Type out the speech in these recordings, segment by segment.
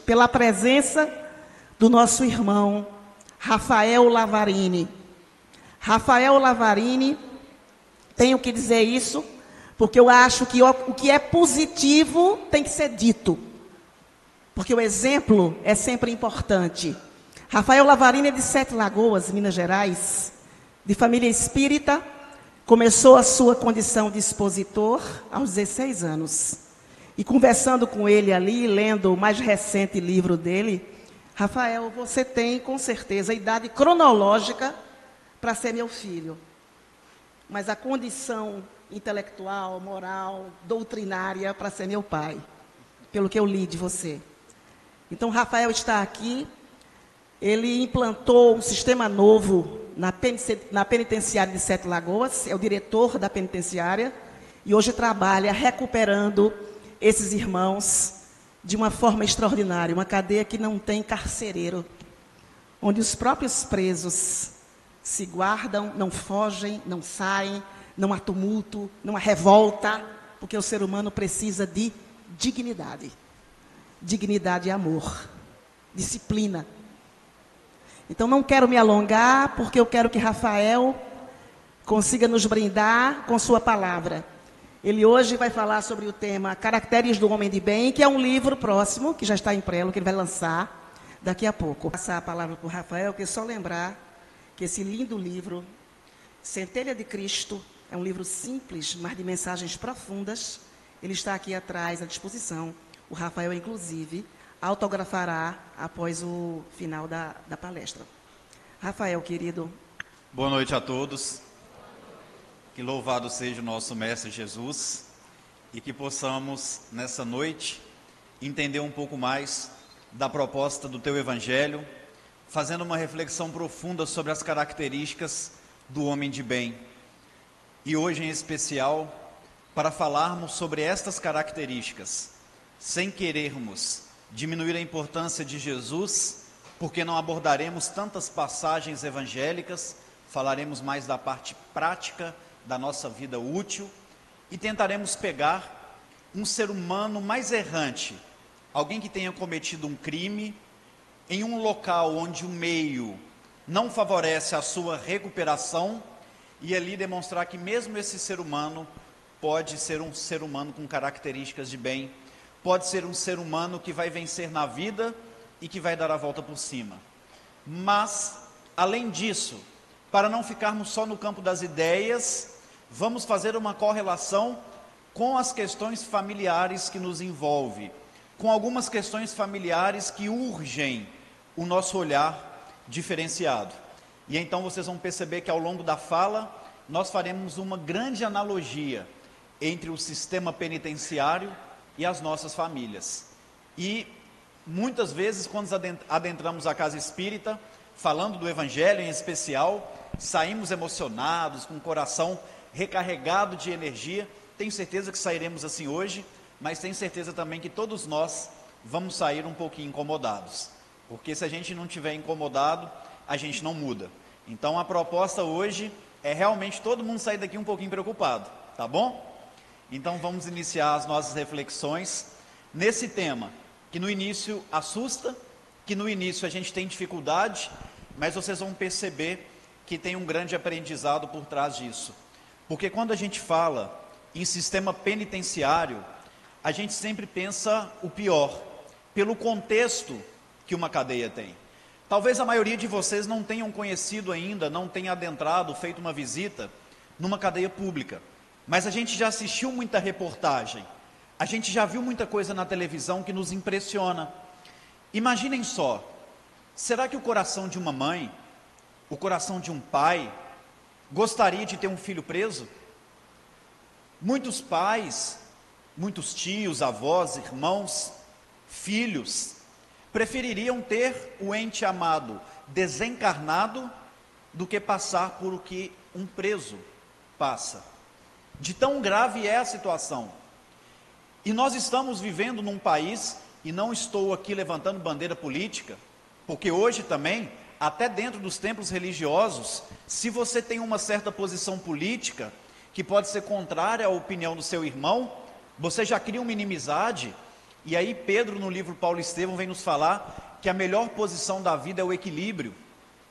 pela presença do nosso irmão Rafael Lavarini. Rafael Lavarini, tenho que dizer isso, porque eu acho que o que é positivo tem que ser dito, porque o exemplo é sempre importante. Rafael Lavarini é de Sete Lagoas, Minas Gerais, de família espírita, começou a sua condição de expositor aos 16 anos. E conversando com ele ali, lendo o mais recente livro dele, Rafael, você tem com certeza a idade cronológica para ser meu filho. Mas a condição intelectual, moral, doutrinária para ser meu pai, pelo que eu li de você. Então, Rafael está aqui, ele implantou um sistema novo na penitenciária de Sete Lagoas, é o diretor da penitenciária, e hoje trabalha recuperando esses irmãos de uma forma extraordinária, uma cadeia que não tem carcereiro, onde os próprios presos se guardam, não fogem, não saem, não há tumulto, não há revolta, porque o ser humano precisa de dignidade. Dignidade e amor, disciplina. Então, não quero me alongar, porque eu quero que Rafael consiga nos brindar com sua palavra. Ele hoje vai falar sobre o tema Caracteres do Homem de Bem, que é um livro próximo, que já está em prelo, que ele vai lançar daqui a pouco. Vou passar a palavra para o Rafael, que é só lembrar que esse lindo livro, Centelha de Cristo, é um livro simples, mas de mensagens profundas. Ele está aqui atrás, à disposição. O Rafael, inclusive, autografará após o final da palestra. Rafael, querido. Boa noite a todos. Que louvado seja o nosso Mestre Jesus e que possamos, nessa noite, entender um pouco mais da proposta do Teu Evangelho, fazendo uma reflexão profunda sobre as características do homem de bem. E hoje, em especial, para falarmos sobre estas características, sem querermos diminuir a importância de Jesus, porque não abordaremos tantas passagens evangélicas, falaremos mais da parte prática da nossa vida útil e tentaremos pegar um ser humano mais errante, alguém que tenha cometido um crime, em um local onde o meio não favorece a sua recuperação, e ali demonstrar que mesmo esse ser humano pode ser um ser humano com características de bem, pode ser um ser humano que vai vencer na vida e que vai dar a volta por cima. Mas, além disso, para não ficarmos só no campo das ideias, vamos fazer uma correlação com as questões familiares que nos envolvem, com algumas questões familiares que urgem o nosso olhar diferenciado. E então vocês vão perceber que ao longo da fala, nós faremos uma grande analogia entre o sistema penitenciário e as nossas famílias. E muitas vezes, quando adentramos a casa espírita, falando do Evangelho em especial, saímos emocionados, com o coração recarregado de energia. Tenho certeza que sairemos assim hoje, mas tenho certeza também que todos nós vamos sair um pouquinho incomodados, porque se a gente não estiver incomodado, a gente não muda. Então a proposta hoje é realmente todo mundo sair daqui um pouquinho preocupado, tá bom? Então vamos iniciar as nossas reflexões nesse tema, que no início assusta, que no início a gente tem dificuldade, mas vocês vão perceber que tem um grande aprendizado por trás disso. Porque quando a gente fala em sistema penitenciário, a gente sempre pensa o pior, pelo contexto que uma cadeia tem. Talvez a maioria de vocês não tenham conhecido ainda, não tenha adentrado, feito uma visita numa cadeia pública. Mas a gente já assistiu muita reportagem, a gente já viu muita coisa na televisão que nos impressiona. Imaginem só, será que o coração de uma mãe, o coração de um pai, gostaria de ter um filho preso? Muitos pais, muitos tios, avós, irmãos, filhos, prefeririam ter o ente amado desencarnado do que passar por o que um preso passa. De tão grave é a situação. E nós estamos vivendo num país, e não estou aqui levantando bandeira política, porque hoje também, até dentro dos templos religiosos, se você tem uma certa posição política, que pode ser contrária à opinião do seu irmão, você já cria uma inimizade, E aí Pedro, no livro Paulo e Estevão, vem nos falar que a melhor posição da vida é o equilíbrio.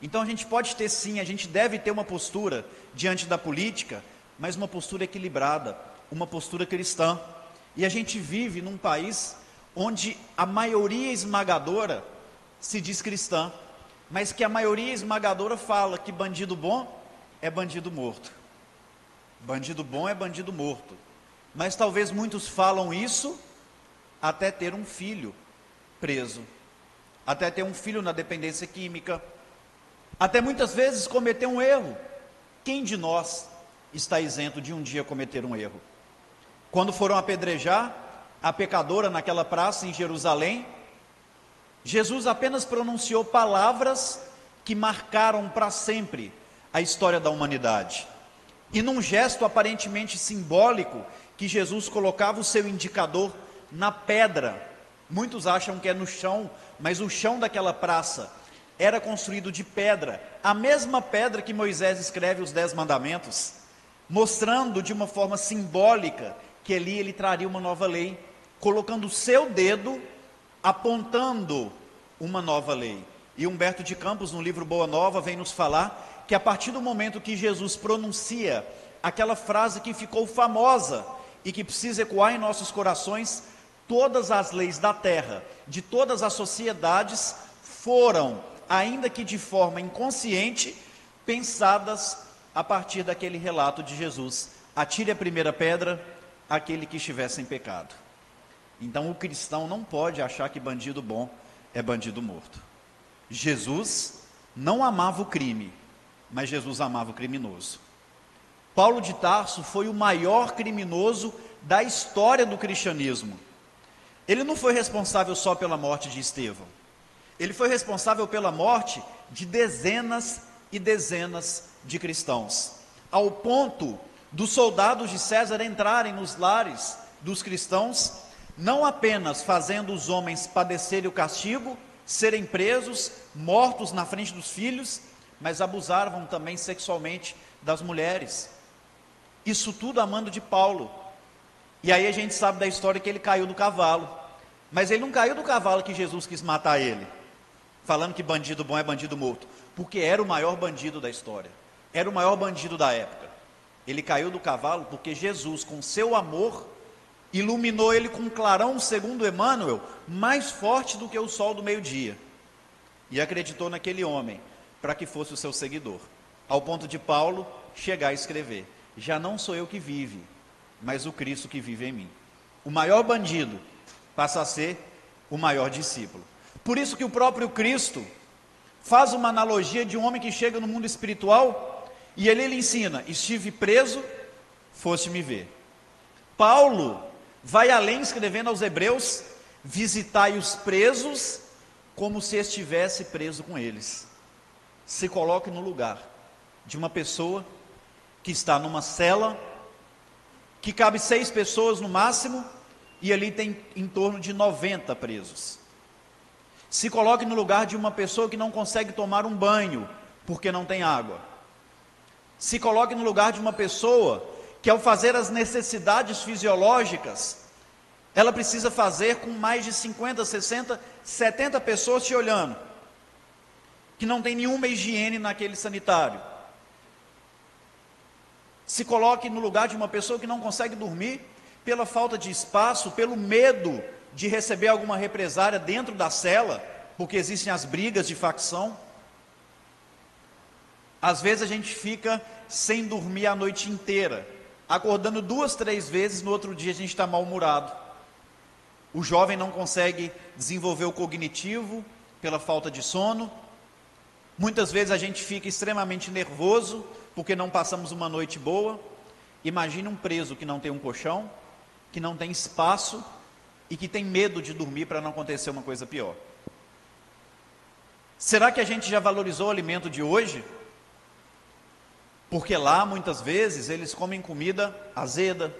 Então a gente pode ter sim, a gente deve ter uma postura diante da política, mas uma postura equilibrada, uma postura cristã. E a gente vive num país onde a maioria esmagadora se diz cristã, mas que a maioria esmagadora fala que bandido bom é bandido morto. Bandido bom é bandido morto. Mas talvez muitos falam isso até ter um filho preso, até ter um filho na dependência química, até muitas vezes cometer um erro. Quem de nós está isento de um dia cometer um erro? Quando foram apedrejar a pecadora naquela praça em Jerusalém, Jesus apenas pronunciou palavras que marcaram para sempre a história da humanidade. E num gesto aparentemente simbólico, que Jesus colocava o seu indicador na pedra. Muitos acham que é no chão, mas o chão daquela praça era construído de pedra, a mesma pedra que Moisés escreve os 10 mandamentos, mostrando de uma forma simbólica que ali ele traria uma nova lei, colocando o seu dedo, apontando uma nova lei. E Humberto de Campos, no livro Boa Nova, vem nos falar que a partir do momento que Jesus pronuncia aquela frase que ficou famosa e que precisa ecoar em nossos corações, todas as leis da terra, de todas as sociedades, foram, ainda que de forma inconsciente, pensadas a partir daquele relato de Jesus: atire a primeira pedra aquele que estiver sem pecado. Então o cristão não pode achar que bandido bom é bandido morto. Jesus não amava o crime, mas Jesus amava o criminoso. Paulo de Tarso foi o maior criminoso da história do cristianismo. Ele não foi responsável só pela morte de Estevão. Ele foi responsável pela morte de dezenas e dezenas de cristãos, ao ponto dos soldados de César entrarem nos lares dos cristãos, não apenas fazendo os homens padecerem o castigo, serem presos, mortos na frente dos filhos, mas abusavam também sexualmente das mulheres. Isso tudo a mando de Paulo. E aí a gente sabe da história que ele caiu do cavalo, mas ele não caiu do cavalo que Jesus quis matar ele, falando que bandido bom é bandido morto, porque era o maior bandido da história, era o maior bandido da época. Ele caiu do cavalo porque Jesus, com seu amor, iluminou ele com um clarão, segundo Emmanuel, mais forte do que o sol do meio-dia, e acreditou naquele homem para que fosse o seu seguidor, ao ponto de Paulo chegar a escrever: já não sou eu que vive, mas o Cristo que vive em mim. O maior bandido passa a ser o maior discípulo. Por isso que o próprio Cristo faz uma analogia de um homem que chega no mundo espiritual e ele ensina: estive preso, foste me ver. Paulo vai além, escrevendo aos Hebreus: visitai os presos como se estivesse preso com eles. Se coloque no lugar de uma pessoa que está numa cela, que cabe 6 pessoas no máximo, e ali tem em torno de 90 presos. Se coloque no lugar de uma pessoa que não consegue tomar um banho, porque não tem água. Se coloque no lugar de uma pessoa que, ao fazer as necessidades fisiológicas, ela precisa fazer com mais de 50, 60, 70 pessoas te olhando, que não tem nenhuma higiene naquele sanitário. Se coloque no lugar de uma pessoa que não consegue dormir pela falta de espaço, pelo medo de receber alguma represária dentro da cela, porque existem as brigas de facção. Às vezes a gente fica sem dormir a noite inteira, acordando 2, 3 vezes, no outro dia a gente está mal-humorado. O jovem não consegue desenvolver o cognitivo pela falta de sono. Muitas vezes a gente fica extremamente nervoso porque não passamos uma noite boa. Imagine um preso que não tem um colchão, que não tem espaço e que tem medo de dormir para não acontecer uma coisa pior. Será que a gente já valorizou o alimento de hoje? Porque lá, muitas vezes, eles comem comida azeda,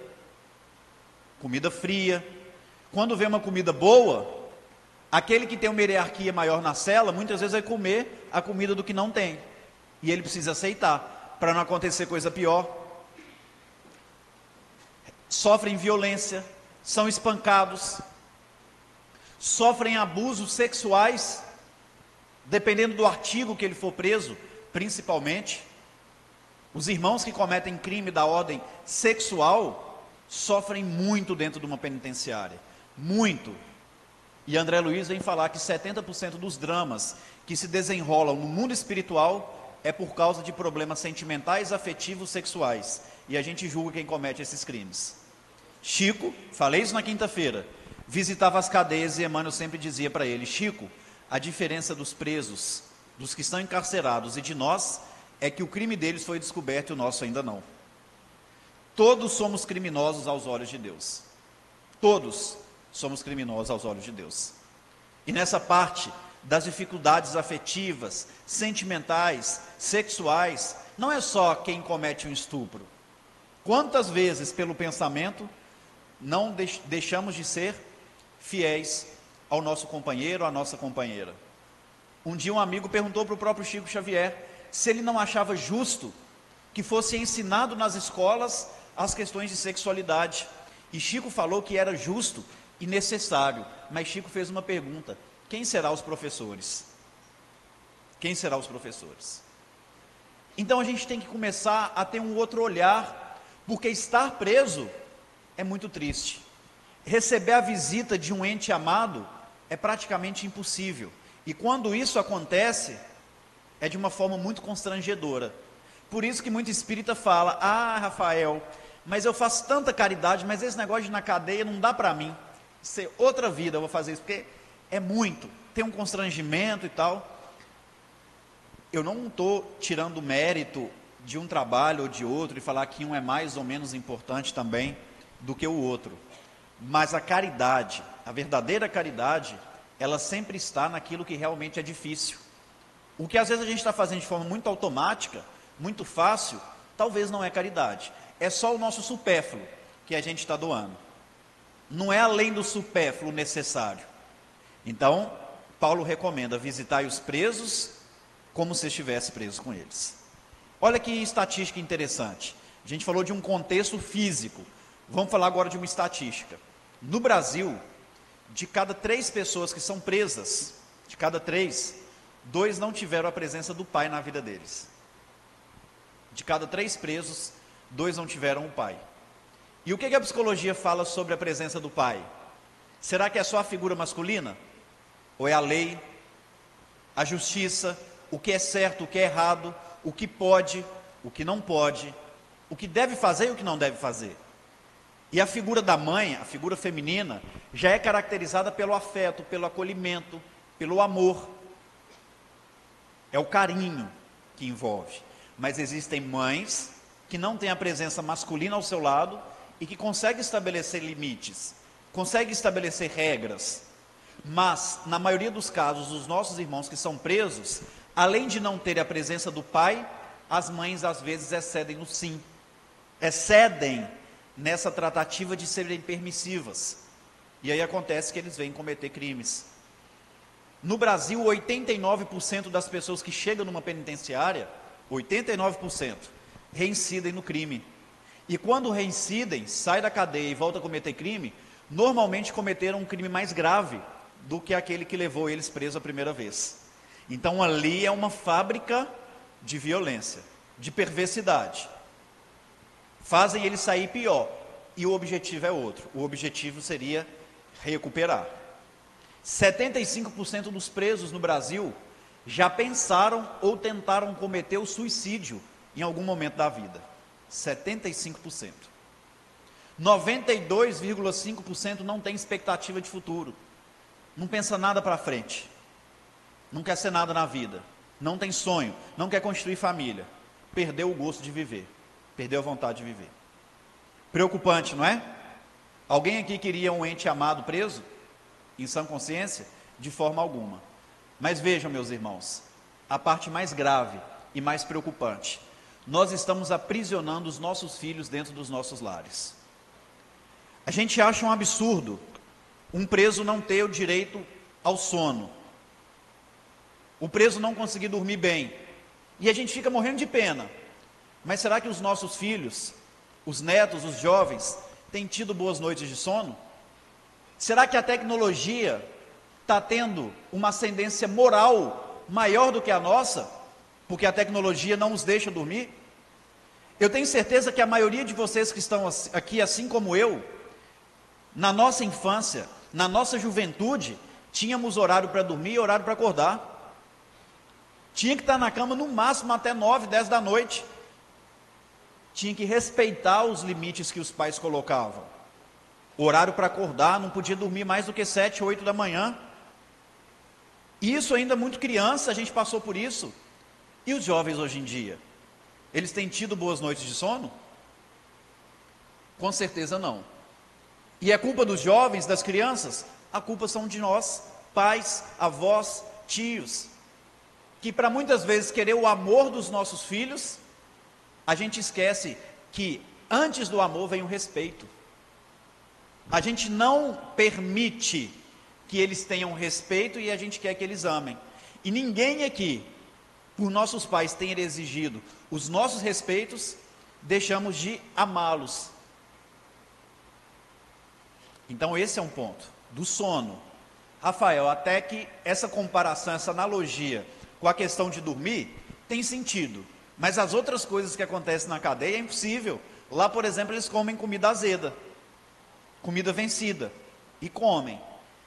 comida fria. Quando vê uma comida boa, aquele que tem uma hierarquia maior na cela, muitas vezes vai comer a comida do que não tem. E ele precisa aceitar, para não acontecer coisa pior. Sofrem violência, são espancados. sofrem abusos sexuais, dependendo do artigo que ele for preso, principalmente. Os irmãos que cometem crime da ordem sexual sofrem muito dentro de uma penitenciária, muito. E André Luiz vem falar que 70% dos dramas que se desenrolam no mundo espiritual é por causa de problemas sentimentais, afetivos, sexuais. E a gente julga quem comete esses crimes. Chico, falei isso na quinta-feira, visitava as cadeias e Emmanuel sempre dizia para ele: Chico, a diferença dos presos, dos que estão encarcerados e de nós, é que o crime deles foi descoberto e o nosso ainda não. Todos somos criminosos aos olhos de Deus. Todos somos criminosos aos olhos de Deus. E nessa parte das dificuldades afetivas, sentimentais, sexuais, não é só quem comete um estupro. Quantas vezes pelo pensamento não deixamos de ser fiéis ao nosso companheiro, à nossa companheira? Um dia um amigo perguntou para o próprio Chico Xavier se ele não achava justo que fosse ensinado nas escolas as questões de sexualidade. E Chico falou que era justo e necessário, mas Chico fez uma pergunta: quem serão os professores? Quem serão os professores? Então a gente tem que começar a ter um outro olhar, porque estar preso é muito triste. Receber a visita de um ente amado é praticamente impossível. E quando isso acontece, é de uma forma muito constrangedora. Por isso que muito espírita fala: ah, Rafael, mas eu faço tanta caridade, mas esse negócio de ir na cadeia não dá para mim. Ser outra vida eu vou fazer isso, porque é muito, tem um constrangimento e tal. Eu não estou tirando mérito de um trabalho ou de outro e falar que um é mais ou menos importante também do que o outro. Mas a caridade, a verdadeira caridade, ela sempre está naquilo que realmente é difícil. O que às vezes a gente está fazendo de forma muito automática, muito fácil, talvez não é caridade. É só o nosso supérfluo que a gente está doando. Não é além do supérfluo necessário. Então, Paulo recomenda: visitai os presos como se estivesse preso com eles. Olha que estatística interessante. A gente falou de um contexto físico. Vamos falar agora de uma estatística. No Brasil, de cada 3 pessoas que são presas, de cada 3, 2 não tiveram a presença do pai na vida deles. De cada 3 presos, 2 não tiveram o pai. E o que a psicologia fala sobre a presença do pai? Será que é só a figura masculina? Ou é a lei, a justiça, o que é certo, o que é errado, o que pode, o que não pode, o que deve fazer e o que não deve fazer? E a figura da mãe, a figura feminina, já é caracterizada pelo afeto, pelo acolhimento, pelo amor. É o carinho que envolve. Mas existem mães que não têm a presença masculina ao seu lado e que conseguem estabelecer limites, conseguem estabelecer regras. Mas, na maioria dos casos, os nossos irmãos que são presos, além de não terem a presença do pai, as mães às vezes excedem no sim, excedem nessa tratativa de serem permissivas. E aí acontece que eles vêm cometer crimes. No Brasil, 89% das pessoas que chegam numa penitenciária, 89%, reincidem no crime. E quando reincidem, saem da cadeia e voltam a cometer crime, normalmente cometeram um crime mais grave do que aquele que levou eles presos a primeira vez. Então ali é uma fábrica de violência, de perversidade. Fazem ele sair pior, e o objetivo é outro. O objetivo seria recuperar. 75% dos presos no Brasil já pensaram ou tentaram cometer o suicídio em algum momento da vida. 75%. 92,5% não tem expectativa de futuro. Não pensa nada para frente. Não quer ser nada na vida. Não tem sonho. Não quer construir família. Perdeu o gosto de viver. Perdeu a vontade de viver. Preocupante, não é? Alguém aqui queria um ente amado preso? Em sã consciência? De forma alguma. Mas vejam, meus irmãos, a parte mais grave e mais preocupante: nós estamos aprisionando os nossos filhos dentro dos nossos lares. A gente acha um absurdo um preso não ter o direito ao sono, o preso não conseguir dormir bem, e a gente fica morrendo de pena. Mas será que os nossos filhos, os netos, os jovens, têm tido boas noites de sono? Será que a tecnologia está tendo uma ascendência moral maior do que a nossa, porque a tecnologia não os deixa dormir? Eu tenho certeza que a maioria de vocês que estão aqui, assim como eu, na nossa infância, na nossa juventude, tínhamos horário para dormir e horário para acordar. Tinha que estar na cama no máximo até 9, 10 da noite. Tinha que respeitar os limites que os pais colocavam. Horário para acordar, não podia dormir mais do que 7, 8 da manhã. Isso ainda muito criança, a gente passou por isso. E os jovens hoje em dia? Eles têm tido boas noites de sono? Com certeza não. E é culpa dos jovens, das crianças? A culpa são de nós, pais, avós, tios, que para muitas vezes querer o amor dos nossos filhos, a gente esquece que antes do amor vem o respeito. A gente não permite que eles tenham respeito e a gente quer que eles amem. E ninguém aqui, por nossos pais terem exigido os nossos respeitos, deixamos de amá-los. Então esse é um ponto, do sono. Rafael, até que essa comparação, essa analogia com a questão de dormir, tem sentido. Mas as outras coisas que acontecem na cadeia é impossível. Lá, por exemplo, eles comem comida azeda, comida vencida, e comem.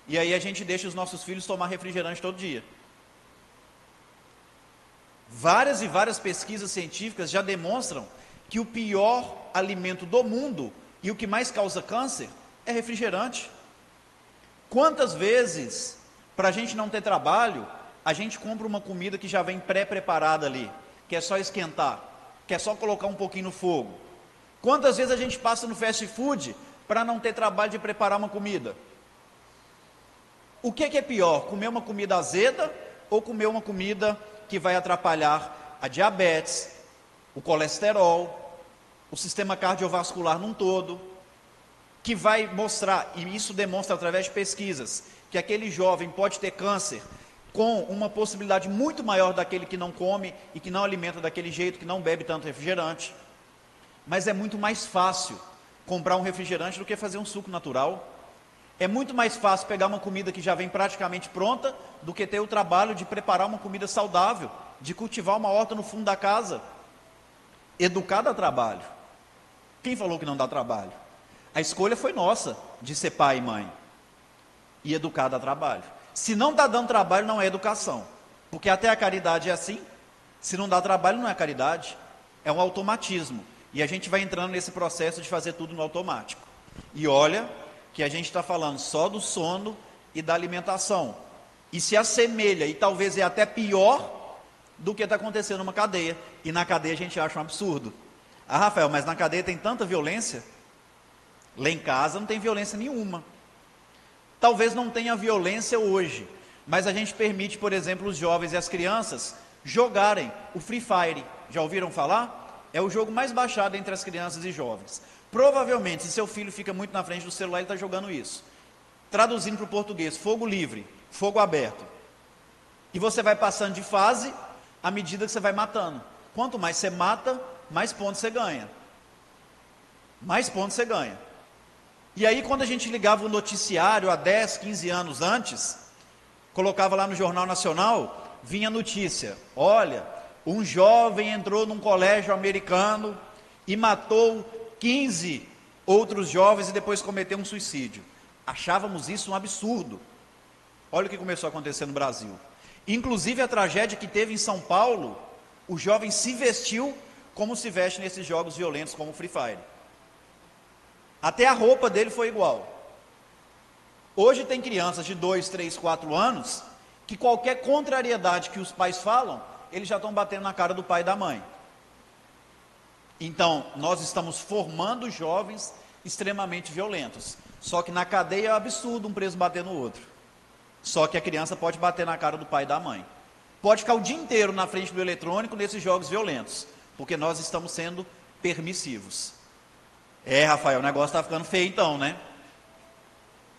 E aí a gente deixa os nossos filhos tomar refrigerante todo dia. Várias e várias pesquisas científicas já demonstram que o pior alimento do mundo e o que mais causa câncer é refrigerante. Quantas vezes, para a gente não ter trabalho, a gente compra uma comida que já vem pré-preparada ali, que é só esquentar, que é só colocar um pouquinho no fogo? Quantas vezes a gente passa no fast food para não ter trabalho de preparar uma comida? O que é pior, comer uma comida azeda ou comer uma comida que vai atrapalhar a diabetes, o colesterol, o sistema cardiovascular num todo, que vai mostrar, e isso demonstra através de pesquisas, que aquele jovem pode ter câncer com uma possibilidade muito maior daquele que não come e que não alimenta daquele jeito, que não bebe tanto refrigerante. Mas é muito mais fácil comprar um refrigerante do que fazer um suco natural. É muito mais fácil pegar uma comida que já vem praticamente pronta do que ter o trabalho de preparar uma comida saudável, de cultivar uma horta no fundo da casa. Educar dá trabalho. Quem falou que não dá trabalho? A escolha foi nossa, de ser pai e mãe. E educar dá trabalho. Se não está dando trabalho, não é educação. Porque até a caridade é assim. Se não dá trabalho, não é caridade. É um automatismo. E a gente vai entrando nesse processo de fazer tudo no automático. E olha que a gente está falando só do sono e da alimentação. E se assemelha, e talvez é até pior do que está acontecendo numa cadeia. E na cadeia a gente acha um absurdo. Ah, Rafael, mas na cadeia tem tanta violência? Lá em casa não tem violência nenhuma. Talvez não tenha violência hoje, mas a gente permite, por exemplo, os jovens e as crianças jogarem o Free Fire. Já ouviram falar? É o jogo mais baixado entre as crianças e jovens. Provavelmente, se seu filho fica muito na frente do celular, ele está jogando isso. Traduzindo para o português, fogo livre, fogo aberto. E você vai passando de fase à medida que você vai matando. Quanto mais você mata, mais pontos você ganha. Mais pontos você ganha. E aí, quando a gente ligava o noticiário há 10, 15 anos antes, colocava lá no Jornal Nacional, vinha notícia: olha, um jovem entrou num colégio americano e matou 15 outros jovens e depois cometeu um suicídio. Achávamos isso um absurdo. Olha o que começou a acontecer no Brasil. Inclusive a tragédia que teve em São Paulo, o jovem se vestiu como se veste nesses jogos violentos como o Free Fire. Até a roupa dele foi igual. Hoje tem crianças de 2, 3, 4 anos que qualquer contrariedade que os pais falam, eles já estão batendo na cara do pai e da mãe. Então, nós estamos formando jovens extremamente violentos. Só que na cadeia é absurdo um preso bater no outro. Só que a criança pode bater na cara do pai e da mãe. Pode ficar o dia inteiro na frente do eletrônico nesses jogos violentos, porque nós estamos sendo permissivos. É, Rafael, o negócio está ficando feio então, né?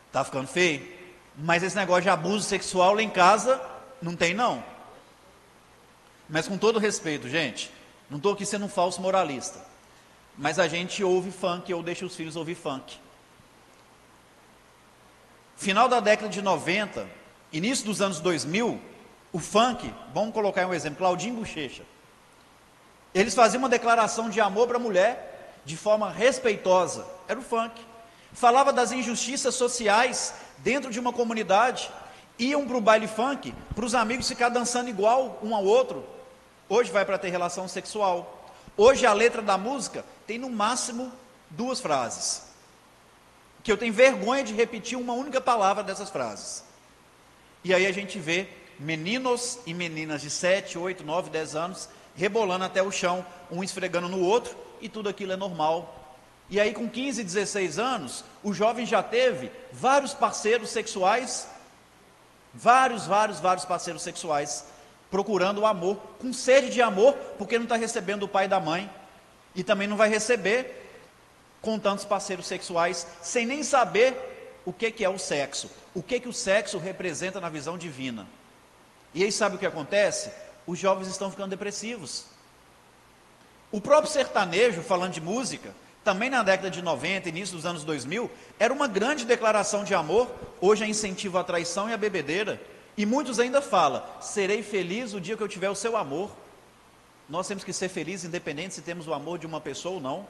Está ficando feio. Mas esse negócio de abuso sexual lá em casa, não tem não. Mas com todo respeito, gente, não estou aqui sendo um falso moralista, mas a gente ouve funk ou deixa os filhos ouvir funk. Final da década de 90, início dos anos 2000, o funk, vamos colocar um exemplo, Claudinho Bochecha. Eles faziam uma declaração de amor para a mulher de forma respeitosa. Era o funk. Falava das injustiças sociais dentro de uma comunidade. Iam para o baile funk, para os amigos ficar dançando igual um ao outro. Hoje vai para ter relação sexual. Hoje a letra da música tem no máximo 2 frases. Que eu tenho vergonha de repetir uma única palavra dessas frases. E aí a gente vê meninos e meninas de 7, 8, 9, 10 anos rebolando até o chão, um esfregando no outro, e tudo aquilo é normal. E aí com 15, 16 anos, o jovem já teve vários parceiros sexuais, vários parceiros sexuais, procurando o amor, com sede de amor, porque não está recebendo o pai e da mãe, e também não vai receber com tantos parceiros sexuais, sem nem saber o que é o sexo, o que o sexo representa na visão divina. E aí sabe o que acontece? Os jovens estão ficando depressivos. O próprio sertanejo, falando de música, também na década de 90, início dos anos 2000, era uma grande declaração de amor. Hoje é incentivo à traição e à bebedeira. E muitos ainda falam, serei feliz o dia que eu tiver o seu amor. Nós temos que ser felizes, independente se temos o amor de uma pessoa ou não.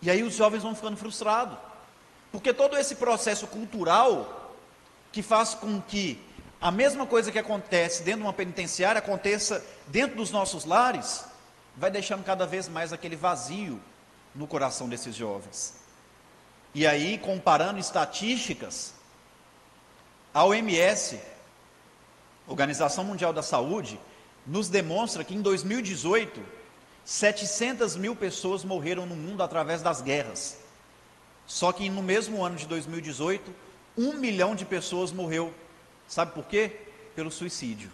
E aí os jovens vão ficando frustrados. Porque todo esse processo cultural, que faz com que a mesma coisa que acontece dentro de uma penitenciária, aconteça dentro dos nossos lares, vai deixando cada vez mais aquele vazio no coração desses jovens. E aí, comparando estatísticas, a OMS, Organização Mundial da Saúde, nos demonstra que em 2018, 700 mil pessoas morreram no mundo através das guerras. Só que no mesmo ano de 2018, 1 milhão de pessoas morreu. Sabe por quê? Pelo suicídio.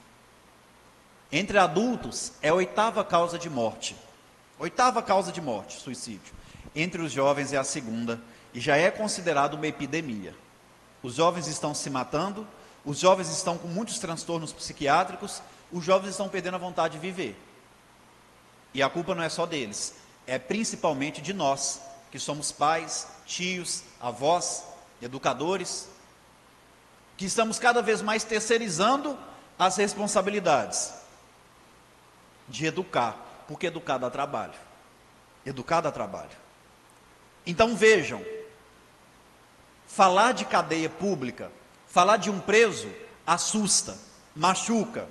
Entre adultos, é a 8ª causa de morte. 8ª causa de morte, suicídio. Entre os jovens é a 2ª, e já é considerado uma epidemia. Os jovens estão se matando, os jovens estão com muitos transtornos psiquiátricos, os jovens estão perdendo a vontade de viver. E a culpa não é só deles, é principalmente de nós, que somos pais, tios, avós, educadores, que estamos cada vez mais terceirizando as responsabilidades de educar, porque educar dá trabalho. Educar dá trabalho. Então vejam, falar de cadeia pública, falar de um preso, assusta, machuca,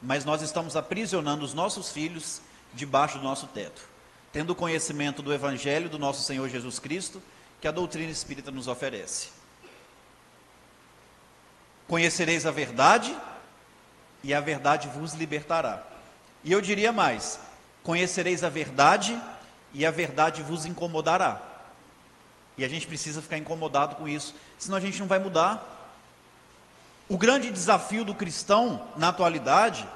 mas nós estamos aprisionando os nossos filhos debaixo do nosso teto, tendo conhecimento do Evangelho do nosso Senhor Jesus Cristo, que a doutrina espírita nos oferece. Conhecereis a verdade, e a verdade vos libertará. E eu diria mais, conhecereis a verdade, e a verdade vos incomodará. E a gente precisa ficar incomodado com isso, senão a gente não vai mudar. O grande desafio do cristão, na atualidade,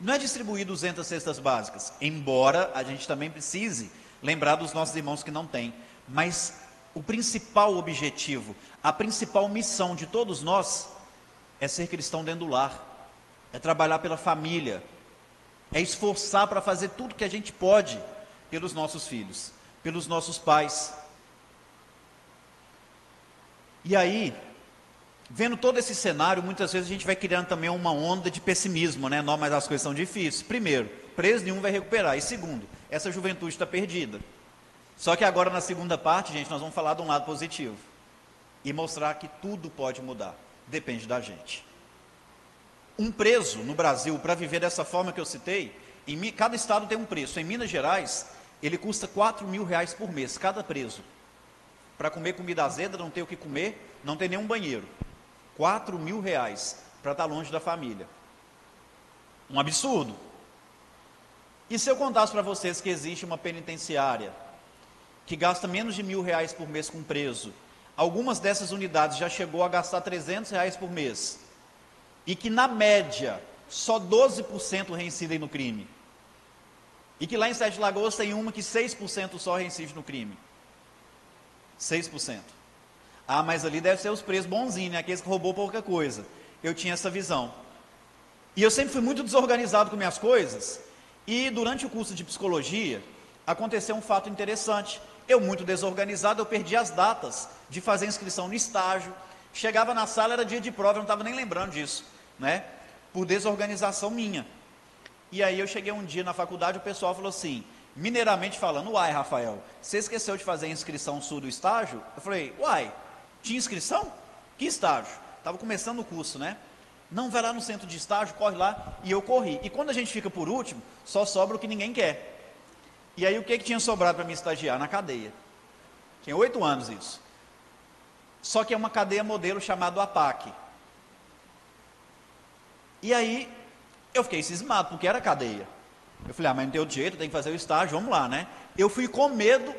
não é distribuir 200 cestas básicas, embora a gente também precise lembrar dos nossos irmãos que não têm, mas o principal objetivo, a principal missão de todos nós, é ser cristão dentro do lar, é trabalhar pela família, é esforçar para fazer tudo que a gente pode pelos nossos filhos, pelos nossos pais. E aí, vendo todo esse cenário, muitas vezes a gente vai criando também uma onda de pessimismo, né? Não, mas as coisas são difíceis. Primeiro, preso nenhum vai recuperar. E segundo, essa juventude está perdida. Só que agora na segunda parte, gente, nós vamos falar de um lado positivo e mostrar que tudo pode mudar. Depende da gente. Um preso no Brasil, para viver dessa forma que eu citei, cada estado tem um preço. Em Minas Gerais, ele custa R$4.000 por mês, cada preso. Para comer comida azeda, não ter o que comer, não tem nenhum banheiro. R$4.000 para estar longe da família. Um absurdo. E se eu contasse para vocês que existe uma penitenciária que gasta menos de R$1.000 por mês com preso, algumas dessas unidades já chegou a gastar R$300 por mês, e que na média só 12% reincidem no crime, e que lá em Sete Lagoas tem uma que 6% só reincide no crime, 6%. Ah, mas ali deve ser os presos bonzinhos, né? Aqueles que roubou pouca coisa. Eu tinha essa visão, e eu sempre fui muito desorganizado com minhas coisas, e durante o curso de psicologia aconteceu um fato interessante. Eu muito desorganizado, eu perdi as datas de fazer inscrição no estágio, Chegava na sala, era dia de prova, eu não estava nem lembrando disso, né? Por desorganização minha. E aí eu cheguei um dia na faculdade, o pessoal falou assim, mineiramente falando, uai, Rafael, você esqueceu de fazer a inscrição sua do estágio? Eu falei, uai, tinha inscrição? Que estágio? Estava começando o curso, né? Não, vai lá no centro de estágio, corre lá. E eu corri. E quando a gente fica por último, só sobra o que ninguém quer. E aí o que tinha sobrado para me estagiar? Na cadeia. Tinha 8 anos isso. Só que é uma cadeia modelo chamada APAC. E aí eu fiquei cismado, porque era cadeia. Eu falei, mas não tem outro jeito, tem que fazer o estágio, vamos lá, né? Eu fui com medo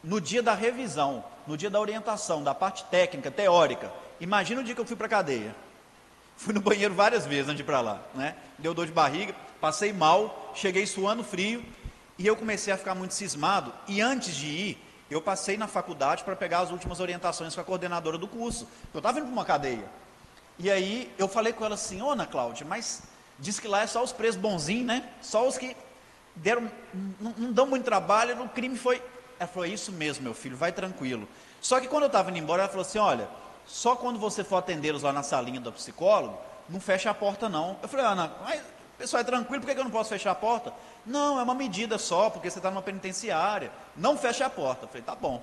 no dia da revisão, no dia da orientação, da parte técnica, teórica. Imagina o dia que eu fui para a cadeia. Fui no banheiro várias vezes antes de ir para lá, né? Deu dor de barriga, passei mal, cheguei suando frio, e eu comecei a ficar muito cismado. E antes de ir, eu passei na faculdade para pegar as últimas orientações com a coordenadora do curso. Eu estava indo para uma cadeia. E aí eu falei com ela assim, ô Ana Cláudia, mas diz que lá é só os presos bonzinhos, né? Só os que deram, não dão muito trabalho, o crime foi... Ela falou, isso mesmo, meu filho, vai tranquilo. Só que quando eu estava indo embora, ela falou assim, olha, só quando você for atendê-los lá na salinha do psicólogo, não fecha a porta não. Eu falei, Ana, mas o pessoal é tranquilo, por que eu não posso fechar a porta? Não, é uma medida só, porque você está numa penitenciária. Não fecha a porta. Eu falei, tá bom.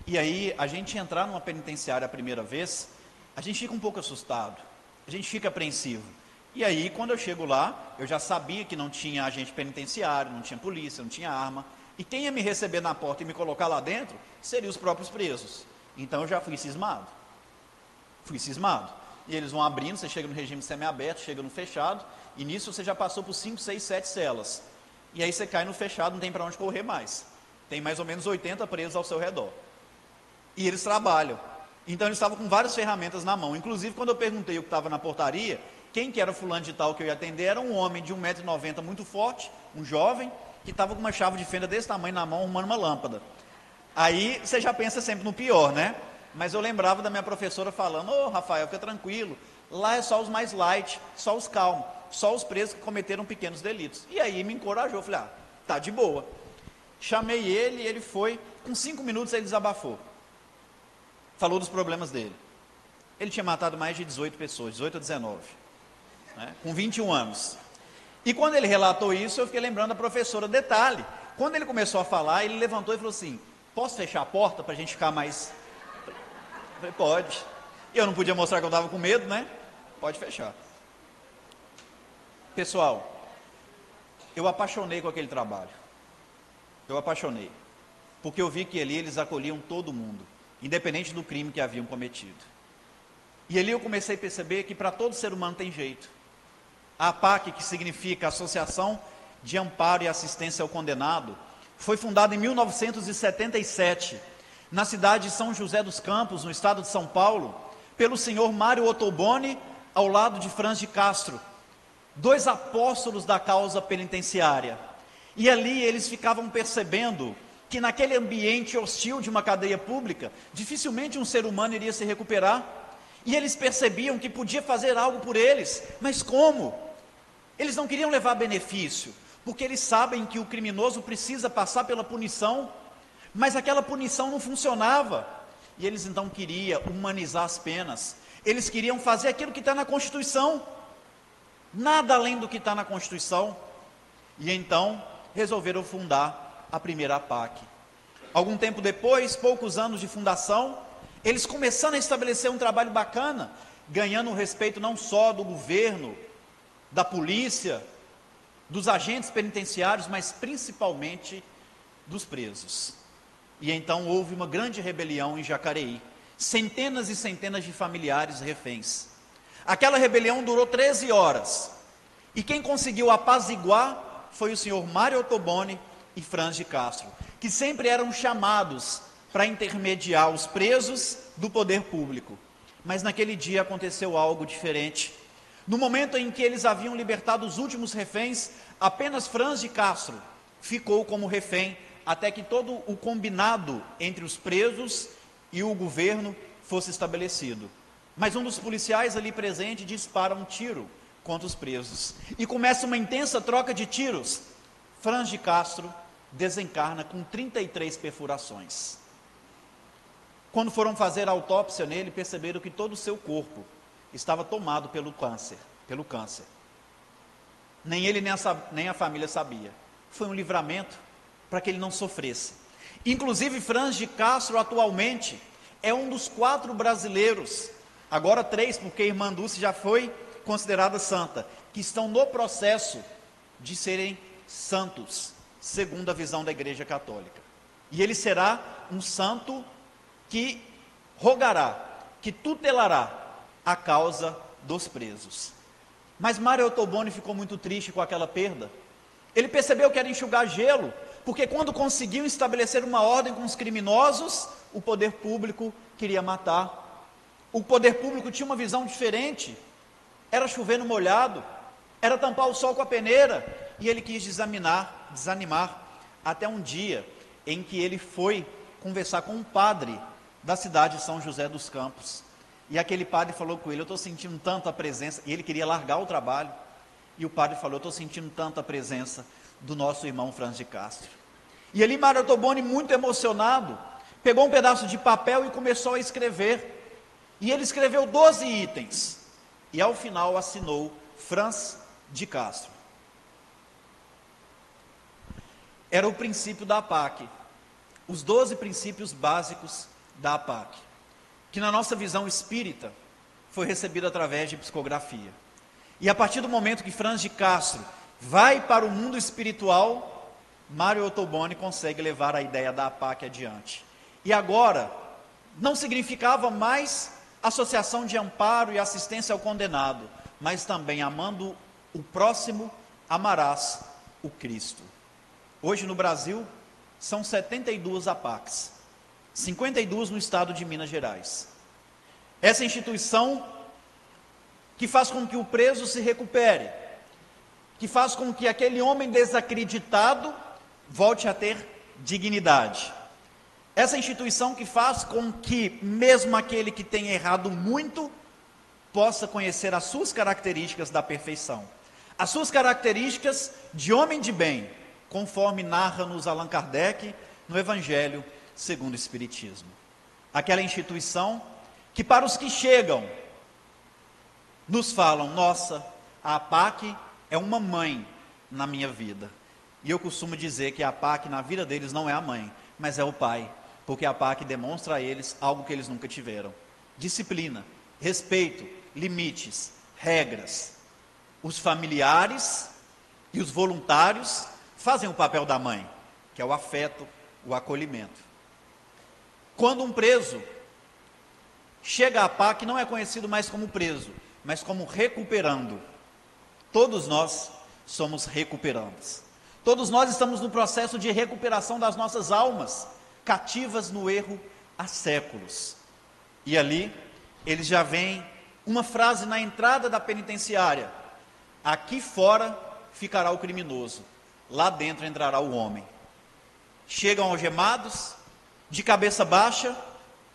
E aí, a gente entrar numa penitenciária a primeira vez, a gente fica um pouco assustado, a gente fica apreensivo. E aí, quando eu chego lá, eu já sabia que não tinha agente penitenciário, não tinha polícia, não tinha arma. E quem ia me receber na porta e me colocar lá dentro, seriam os próprios presos. Então eu já fui cismado. E eles vão abrindo, você chega no regime semiaberto, chega no fechado, e nisso você já passou por 5, 6, 7 celas. E aí você cai no fechado, não tem para onde correr mais. Tem mais ou menos 80 presos ao seu redor. E eles trabalham. Então eles estavam com várias ferramentas na mão. Inclusive, quando eu perguntei o que estava na portaria, quem que era fulano de tal que eu ia atender, era um homem de 1,90 m muito forte, um jovem, que estava com uma chave de fenda desse tamanho na mão, arrumando uma lâmpada. Aí você já pensa sempre no pior, né? Mas eu lembrava da minha professora falando, ô Rafael, fica tranquilo, lá é só os mais light, só os calmos, só os presos que cometeram pequenos delitos. E aí me encorajou, falei, tá de boa. Chamei ele e ele foi, com 5 minutos ele desabafou. Falou dos problemas dele. Ele tinha matado mais de 18 pessoas, 18 a 19, né, com 21 anos. E quando ele relatou isso, eu fiquei lembrando da professora. Detalhe, quando ele começou a falar, ele levantou e falou assim, posso fechar a porta para a gente ficar mais... Eu falei, pode. Eu não podia mostrar que eu estava com medo, né? Pode fechar. Pessoal, eu apaixonei com aquele trabalho. Eu apaixonei. Porque eu vi que ali eles acolhiam todo mundo, independente do crime que haviam cometido. E ali eu comecei a perceber que para todo ser humano tem jeito. A APAC, que significa Associação de Amparo e Assistência ao Condenado, foi fundada em 1977, na cidade de São José dos Campos, no estado de São Paulo, pelo senhor Mário Ottoboni, ao lado de Franz de Castro, 2 apóstolos da causa penitenciária. E ali eles ficavam percebendo que naquele ambiente hostil de uma cadeia pública, dificilmente um ser humano iria se recuperar. E eles percebiam que podia fazer algo por eles, mas como? Eles não queriam levar benefício, porque eles sabem que o criminoso precisa passar pela punição, mas aquela punição não funcionava. E eles então queriam humanizar as penas, eles queriam fazer aquilo que está na Constituição, nada além do que está na Constituição. E então resolveram fundar a primeira APAC. Algum tempo depois, poucos anos de fundação, eles começando a estabelecer um trabalho bacana, ganhando o respeito não só do governo, da polícia, dos agentes penitenciários, mas principalmente dos presos. E então houve uma grande rebelião em Jacareí, centenas e centenas de familiares reféns. Aquela rebelião durou 13 horas, e quem conseguiu apaziguar foi o senhor Mário Ottoboni e Franz de Castro, que sempre eram chamados para intermediar os presos do poder público. Mas naquele dia aconteceu algo diferente. No momento em que eles haviam libertado os últimos reféns, apenas Franz de Castro ficou como refém, até que todo o combinado entre os presos e o governo fosse estabelecido. Mas um dos policiais ali presente dispara um tiro contra os presos, e começa uma intensa troca de tiros. Franz de Castro desencarna com 33 perfurações. quando foram fazer a autópsia nele, perceberam que todo o seu corpo estava tomado pelo câncer. Nem ele nem a família sabia. Foi um livramento para que ele não sofresse. Inclusive, Franz de Castro atualmente é um dos 4 brasileiros, agora 3, porque a irmã Dulce já foi considerada santa, que estão no processo de serem santos, segundo a visão da Igreja Católica. E ele será um santo que rogará, que tutelará a causa dos presos. Mas Mário Ottoboni ficou muito triste com aquela perda. Ele percebeu que era enxugar gelo, porque quando conseguiu estabelecer uma ordem com os criminosos, o poder público queria matar. O poder público tinha uma visão diferente. Era chover no molhado, era tampar o sol com a peneira, e ele quis desanimar, até um dia em que ele foi conversar com um padre da cidade de São José dos Campos. E aquele padre falou com ele: eu estou sentindo tanto a presença, e ele queria largar o trabalho, e o padre falou: eu estou sentindo tanto a presença do nosso irmão Franz de Castro. E ali Mário Ottoboni, muito emocionado, pegou um pedaço de papel e começou a escrever, e ele escreveu 12 itens, e ao final assinou Franz de Castro. Era o princípio da APAC, os 12 princípios básicos da APAC, que na nossa visão espírita foi recebido através de psicografia. E a partir do momento que Franz de Castro vai para o mundo espiritual, Mário Ottoboni consegue levar a ideia da APAC adiante. E agora, não significava mais associação de amparo e assistência ao condenado, mas também amando o próximo, amarás o Cristo. Hoje no Brasil, são 72 APACs, 52 no estado de Minas Gerais. Essa instituição que faz com que o preso se recupere, que faz com que aquele homem desacreditado volte a ter dignidade. Essa instituição que faz com que mesmo aquele que tem errado muito, possa conhecer as suas características da perfeição, as suas características de homem de bem, conforme narra-nos Allan Kardec no Evangelho segundo o Espiritismo. Aquela instituição que para os que chegam, nos falam: nossa, a APAC é uma mãe na minha vida. E eu costumo dizer que a APAC na vida deles não é a mãe, mas é o pai, porque a APAC demonstra a eles algo que eles nunca tiveram: disciplina, respeito, limites, regras. Os familiares e os voluntários fazem o papel da mãe, que é o afeto, o acolhimento. Quando um preso chega à APAC, não é conhecido mais como preso, mas como recuperando. Todos nós somos recuperandos. Todos nós estamos no processo de recuperação das nossas almas, cativas no erro há séculos. E ali, eles já veem uma frase na entrada da penitenciária: aqui fora ficará o criminoso, lá dentro entrará o homem. Chegam algemados, de cabeça baixa,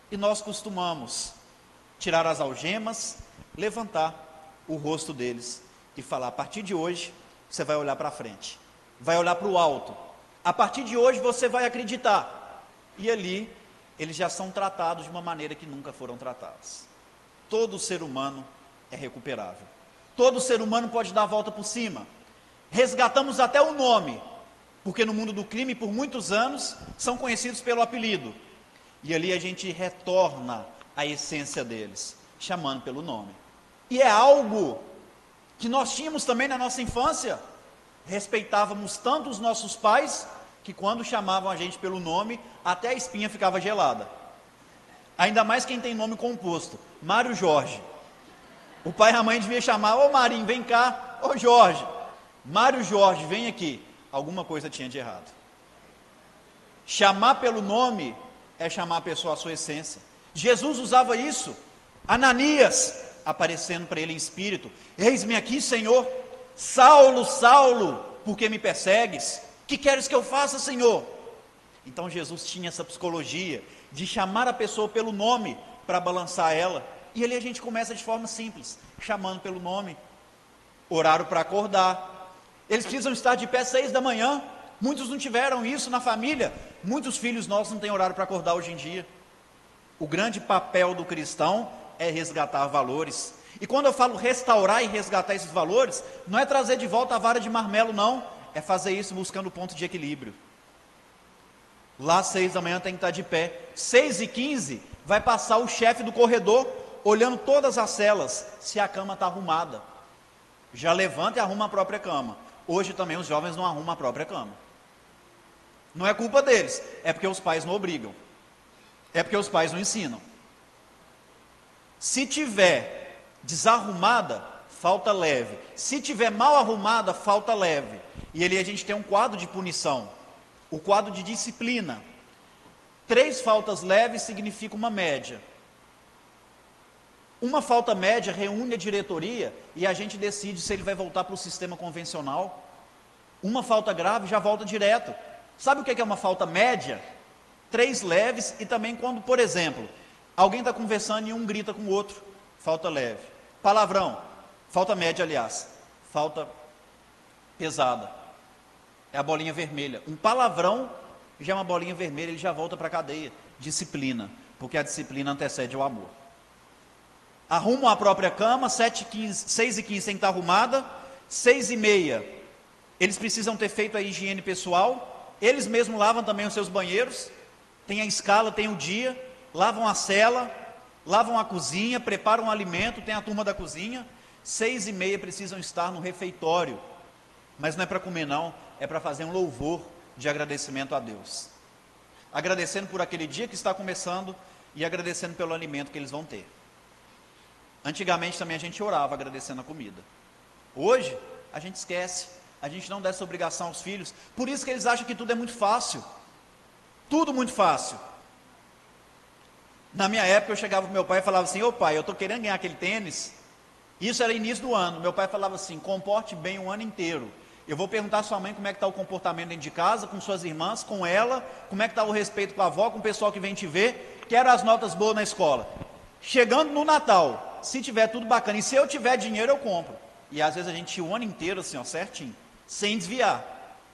e nós costumamos tirar as algemas, levantar o rosto deles e falar: a partir de hoje você vai olhar para frente, vai olhar para o alto, a partir de hoje você vai acreditar. E ali eles já são tratados de uma maneira que nunca foram tratados. Todo ser humano é recuperável, todo ser humano pode dar a volta por cima. Resgatamos até o nome, porque no mundo do crime, por muitos anos, são conhecidos pelo apelido, e ali a gente retorna à essência deles, chamando pelo nome. E é algo que nós tínhamos também na nossa infância. Respeitávamos tanto os nossos pais, que quando chamavam a gente pelo nome, até a espinha ficava gelada. Ainda mais quem tem nome composto: Mário Jorge. O pai e a mãe deviam chamar: ô Marinho, vem cá, ô Jorge. Mário Jorge, vem aqui. Alguma coisa tinha de errado. Chamar pelo nome é chamar a pessoa à sua essência. Jesus usava isso. Ananias, aparecendo para ele em espírito: eis-me aqui, Senhor. Saulo, Saulo, por que me persegues? Que queres que eu faça, Senhor? Então Jesus tinha essa psicologia de chamar a pessoa pelo nome para balançar ela. E ali a gente começa de forma simples, chamando pelo nome. Horário para acordar. Eles precisam estar de pé 6 da manhã. Muitos não tiveram isso na família. Muitos filhos nossos não têm horário para acordar hoje em dia. O grande papel do cristão é resgatar valores. E quando eu falo restaurar e resgatar esses valores, não é trazer de volta a vara de marmelo, não. É fazer isso buscando o ponto de equilíbrio. Lá às 6 da manhã tem que estar de pé. 6h15 vai passar o chefe do corredor, olhando todas as celas, se a cama está arrumada. Já levanta e arruma a própria cama. Hoje também os jovens não arrumam a própria cama. Não é culpa deles, é porque os pais não obrigam. É porque os pais não ensinam. Se tiver desarrumada, falta leve. Se tiver mal arrumada, falta leve. E ali a gente tem um quadro de punição, o quadro de disciplina. 3 faltas leves significa uma média. Uma falta média reúne a diretoria e a gente decide se ele vai voltar para o sistema convencional. Uma falta grave já volta direto. Sabe o que é uma falta média? 3 leves e também quando, por exemplo, alguém está conversando e um grita com o outro, falta leve. Palavrão, falta média, aliás, falta pesada. É a bolinha vermelha. Um palavrão já é uma bolinha vermelha, ele já volta para a cadeia. Disciplina, porque a disciplina antecede o amor. Arrumam a própria cama, 6h15 tem que estar arrumada, 6h30 eles precisam ter feito a higiene pessoal, eles mesmos lavam também os seus banheiros, tem a escala, tem o dia, lavam a cela, lavam a cozinha, preparam o alimento, tem a turma da cozinha, 6h30 precisam estar no refeitório, mas não é para comer não, é para fazer um louvor de agradecimento a Deus, agradecendo por aquele dia que está começando e agradecendo pelo alimento que eles vão ter. Antigamente também a gente orava agradecendo a comida. Hoje a gente esquece, a gente não dá essa obrigação aos filhos, por isso que eles acham que tudo é muito fácil. Tudo muito fácil. Na minha época eu chegava para meu pai e falava assim: ô pai, eu estou querendo ganhar aquele tênis. Isso era início do ano. Meu pai falava assim: comporte bem o ano inteiro. Eu vou perguntar à sua mãe como é que está o comportamento dentro de casa, com suas irmãs, com ela, como é que está o respeito com a avó, com o pessoal que vem te ver, quero as notas boas na escola. Chegando no Natal, se tiver tudo bacana, e se eu tiver dinheiro eu compro. E às vezes a gente ia o ano inteiro assim, ó, certinho, sem desviar.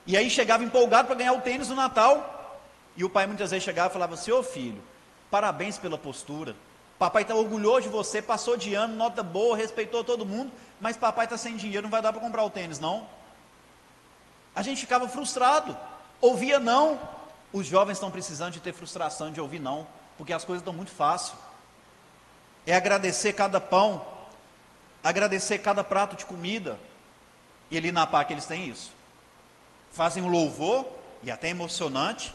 E aí chegava empolgado para ganhar o tênis no Natal, e o pai muitas vezes chegava e falava assim: ô filho, parabéns pela postura, papai está orgulhoso de você, passou de ano, nota boa, respeitou todo mundo, mas papai está sem dinheiro, não vai dar para comprar o tênis não. A gente ficava frustrado, ouvia não. Os jovens estão precisando de ter frustração de ouvir não, porque as coisas estão muito fáceis. É agradecer cada pão, agradecer cada prato de comida. E ali na PAC eles têm isso. Fazem um louvor, e até emocionante,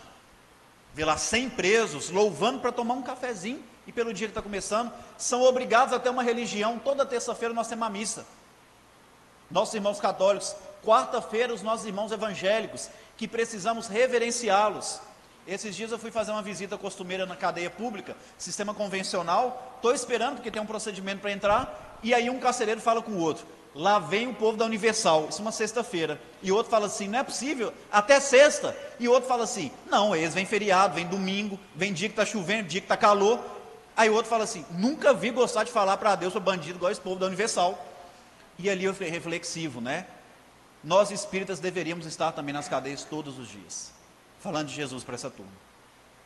vê lá 100 presos louvando para tomar um cafezinho, e pelo dia que está começando, são obrigados a ter uma religião. Toda terça-feira nós temos uma missa. Nossos irmãos católicos, quarta-feira os nossos irmãos evangélicos, que precisamos reverenciá-los. Esses dias eu fui fazer uma visita costumeira na cadeia pública, sistema convencional, estou esperando porque tem um procedimento para entrar, e aí um carcereiro fala com o outro: lá vem o povo da Universal, isso é uma sexta-feira, e o outro fala assim: não é possível, até sexta, e o outro fala assim: não, eles vêm feriado, vem domingo, vem dia que está chovendo, dia que está calor, aí o outro fala assim: nunca vi gostar de falar para Deus, sou bandido igual esse povo da Universal. E ali eu fui reflexivo, né? Nós espíritas deveríamos estar também nas cadeias todos os dias, falando de Jesus para essa turma.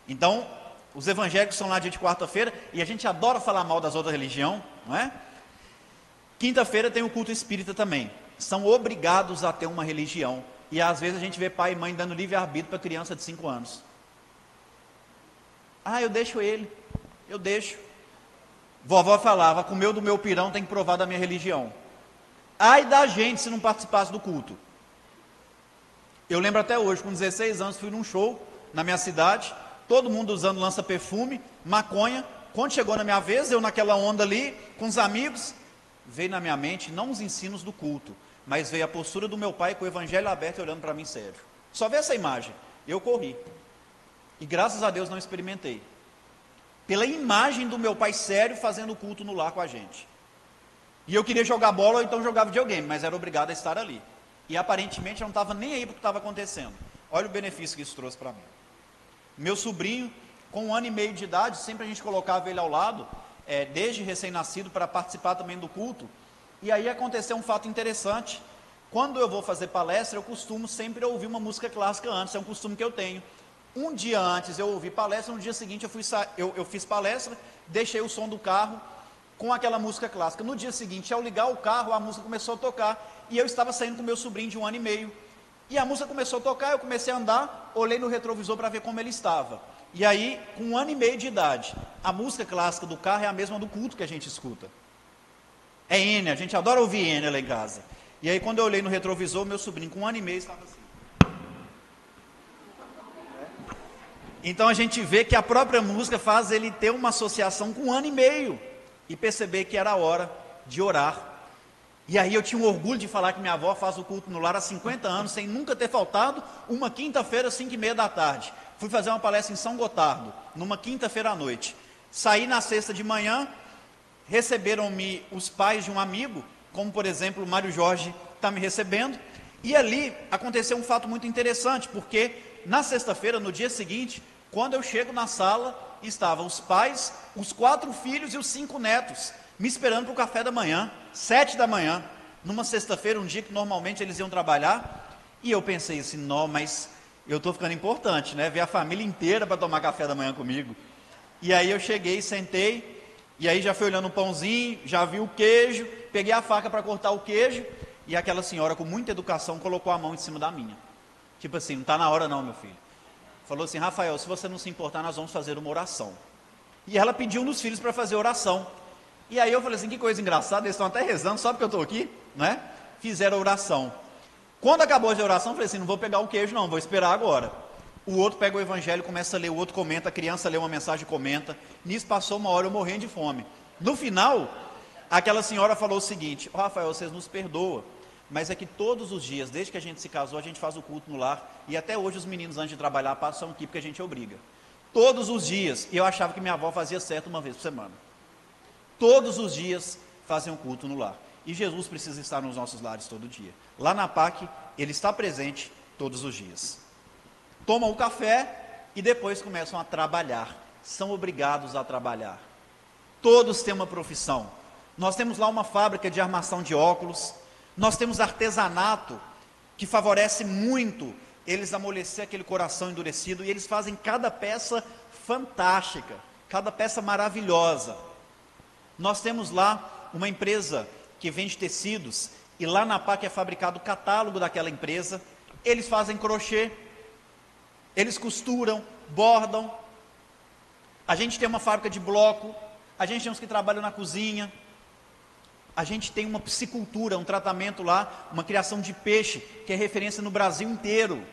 Então, os evangélicos são lá dia de quarta-feira, e a gente adora falar mal das outras religiões, não é? Quinta-feira tem o culto espírita também. São obrigados a ter uma religião. E às vezes a gente vê pai e mãe dando livre-arbítrio para criança de 5 anos. Ah, eu deixo ele, eu deixo. Vovó falava: comeu do meu pirão, tem que provar da minha religião. Ai da gente se não participasse do culto. Eu lembro até hoje, com 16 anos, fui num show na minha cidade, todo mundo usando lança-perfume, maconha. Quando chegou na minha vez, eu naquela onda ali, com os amigos, veio na minha mente, não os ensinos do culto, mas veio a postura do meu pai com o evangelho aberto, olhando para mim sério. Só ver essa imagem, eu corri. E graças a Deus não experimentei. Pela imagem do meu pai sério, fazendo o culto no lar com a gente. E eu queria jogar bola, ou então jogava videogame, mas era obrigado a estar ali. E aparentemente eu não estava nem aí para o que estava acontecendo. Olha o benefício que isso trouxe para mim. Meu sobrinho, com 1 ano e meio de idade, sempre a gente colocava ele ao lado, desde recém-nascido, para participar também do culto. E aí aconteceu um fato interessante. Quando eu vou fazer palestra, eu costumo sempre ouvir uma música clássica antes, é um costume que eu tenho. Um dia antes eu ouvi palestra, no dia seguinte eu fiz palestra, deixei o som do carro com aquela música clássica. No dia seguinte, ao ligar o carro, a música começou a tocar, e eu estava saindo com meu sobrinho de 1 ano e meio, e a música começou a tocar, eu comecei a andar, olhei no retrovisor para ver como ele estava, e aí, com 1 ano e meio de idade, a música clássica do carro é a mesma do culto que a gente escuta, é Enya, a gente adora ouvir Enya lá em casa, e aí quando eu olhei no retrovisor, meu sobrinho com 1 ano e meio estava assim. Então a gente vê que a própria música faz ele ter uma associação com 1 ano e meio, e perceber que era a hora de orar. E aí eu tinha um orgulho de falar que minha avó faz o culto no lar há 50 anos, sem nunca ter faltado, uma quinta-feira, 5h30 da tarde. Fui fazer uma palestra em São Gotardo, numa quinta-feira à noite. Saí na sexta de manhã, receberam-me os pais de um amigo, como por exemplo o Mário Jorge está me recebendo, e ali aconteceu um fato muito interessante, porque na sexta-feira, no dia seguinte, quando eu chego na sala, estavam os pais, os 4 filhos e os 5 netos, me esperando para o café da manhã, 7 da manhã, numa sexta-feira, um dia que normalmente eles iam trabalhar, e eu pensei assim, não, mas eu estou ficando importante, né, ver a família inteira para tomar café da manhã comigo, e aí eu cheguei, sentei, e aí já fui olhando o pãozinho, já vi o queijo, peguei a faca para cortar o queijo, e aquela senhora com muita educação colocou a mão em cima da minha, tipo assim, não está na hora não, meu filho. Falou assim, Rafael, se você não se importar, nós vamos fazer uma oração. E ela pediu nos filhos para fazer oração. E aí eu falei assim, que coisa engraçada, eles estão até rezando, só porque eu estou aqui, né? Fizeram a oração. Quando acabou a oração, eu falei assim, não vou pegar o queijo não, vou esperar agora. O outro pega o evangelho, começa a ler, o outro comenta, a criança lê uma mensagem e comenta. Nisso passou 1 hora, eu morrendo de fome. No final, aquela senhora falou o seguinte, Rafael, vocês nos perdoam, mas é que todos os dias, desde que a gente se casou, a gente faz o culto no lar, e até hoje os meninos antes de trabalhar passam aqui porque a gente obriga, todos os dias, e eu achava que minha avó fazia certo uma vez por semana, todos os dias fazem um culto no lar, e Jesus precisa estar nos nossos lares todo dia, lá na PAC, ele está presente todos os dias, tomam o café, e depois começam a trabalhar, são obrigados a trabalhar, todos têm uma profissão, nós temos lá uma fábrica de armação de óculos, nós temos artesanato, que favorece muito eles amolecer aquele coração endurecido, e eles fazem cada peça fantástica, cada peça maravilhosa. Nós temos lá uma empresa que vende tecidos, e lá na PAC é fabricado o catálogo daquela empresa, eles fazem crochê, eles costuram, bordam, a gente tem uma fábrica de bloco, a gente tem uns que trabalham na cozinha, a gente tem uma piscicultura, um tratamento lá, uma criação de peixe, que é referência no Brasil inteiro.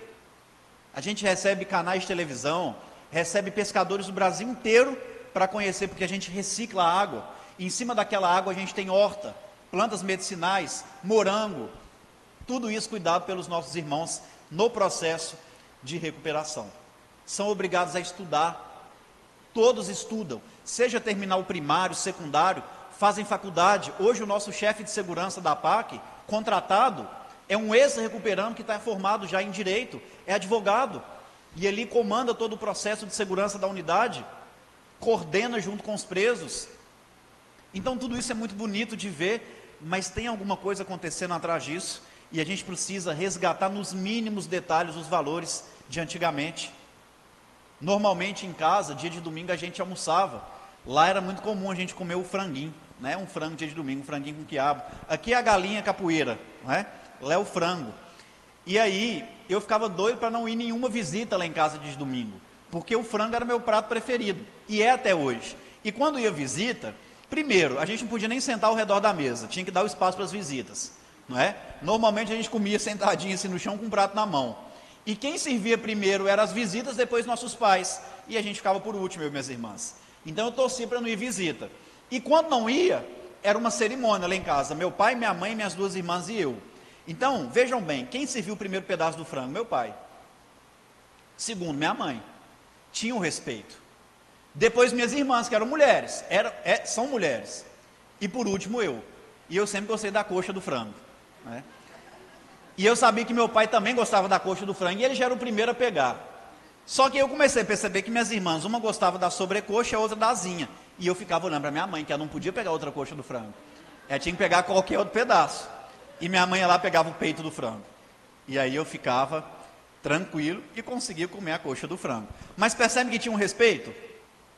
A gente recebe canais de televisão, recebe pescadores do Brasil inteiro para conhecer, porque a gente recicla a água. E em cima daquela água a gente tem horta, plantas medicinais, morango. Tudo isso cuidado pelos nossos irmãos no processo de recuperação. São obrigados a estudar. Todos estudam, seja terminar o primário, secundário, fazem faculdade. Hoje o nosso chefe de segurança da PAC, contratado, é um ex-recuperando que está formado já em direito, é advogado, e ele comanda todo o processo de segurança da unidade, coordena junto com os presos. Então tudo isso é muito bonito de ver, mas tem alguma coisa acontecendo atrás disso, e a gente precisa resgatar nos mínimos detalhes os valores de antigamente. Normalmente em casa, dia de domingo a gente almoçava, lá era muito comum a gente comer o franguinho, né? Um frango dia de domingo, um franguinho com quiabo. Aqui é a galinha capoeira, né? Lá é o frango. E aí, eu ficava doido para não ir nenhuma visita lá em casa dia de domingo, porque o frango era meu prato preferido, e é até hoje. E quando ia visita, primeiro, a gente não podia nem sentar ao redor da mesa, tinha que dar o espaço para as visitas, não é? Normalmente a gente comia sentadinho assim no chão com um prato na mão. E quem servia primeiro eram as visitas, depois nossos pais, e a gente ficava por último, eu e minhas irmãs. Então eu torcia para não ir visita. E quando não ia, era uma cerimônia lá em casa, meu pai, minha mãe, minhas 2 irmãs e eu. Então, vejam bem, quem serviu o primeiro pedaço do frango? Meu pai. Segundo, minha mãe. Tinha um respeito. Depois minhas irmãs, que eram mulheres, são mulheres. E por último eu. E eu sempre gostei da coxa do frango, né? E eu sabia que meu pai também gostava da coxa do frango, e ele já era o primeiro a pegar. Só que eu comecei a perceber que minhas irmãs, uma gostava da sobrecoxa, a outra da asinha. E eu ficava olhando para minha mãe, que ela não podia pegar outra coxa do frango. Ela tinha que pegar qualquer outro pedaço. E minha mãe ia lá, pegava o peito do frango. E aí eu ficava tranquilo, e conseguia comer a coxa do frango. Mas percebe que tinha um respeito?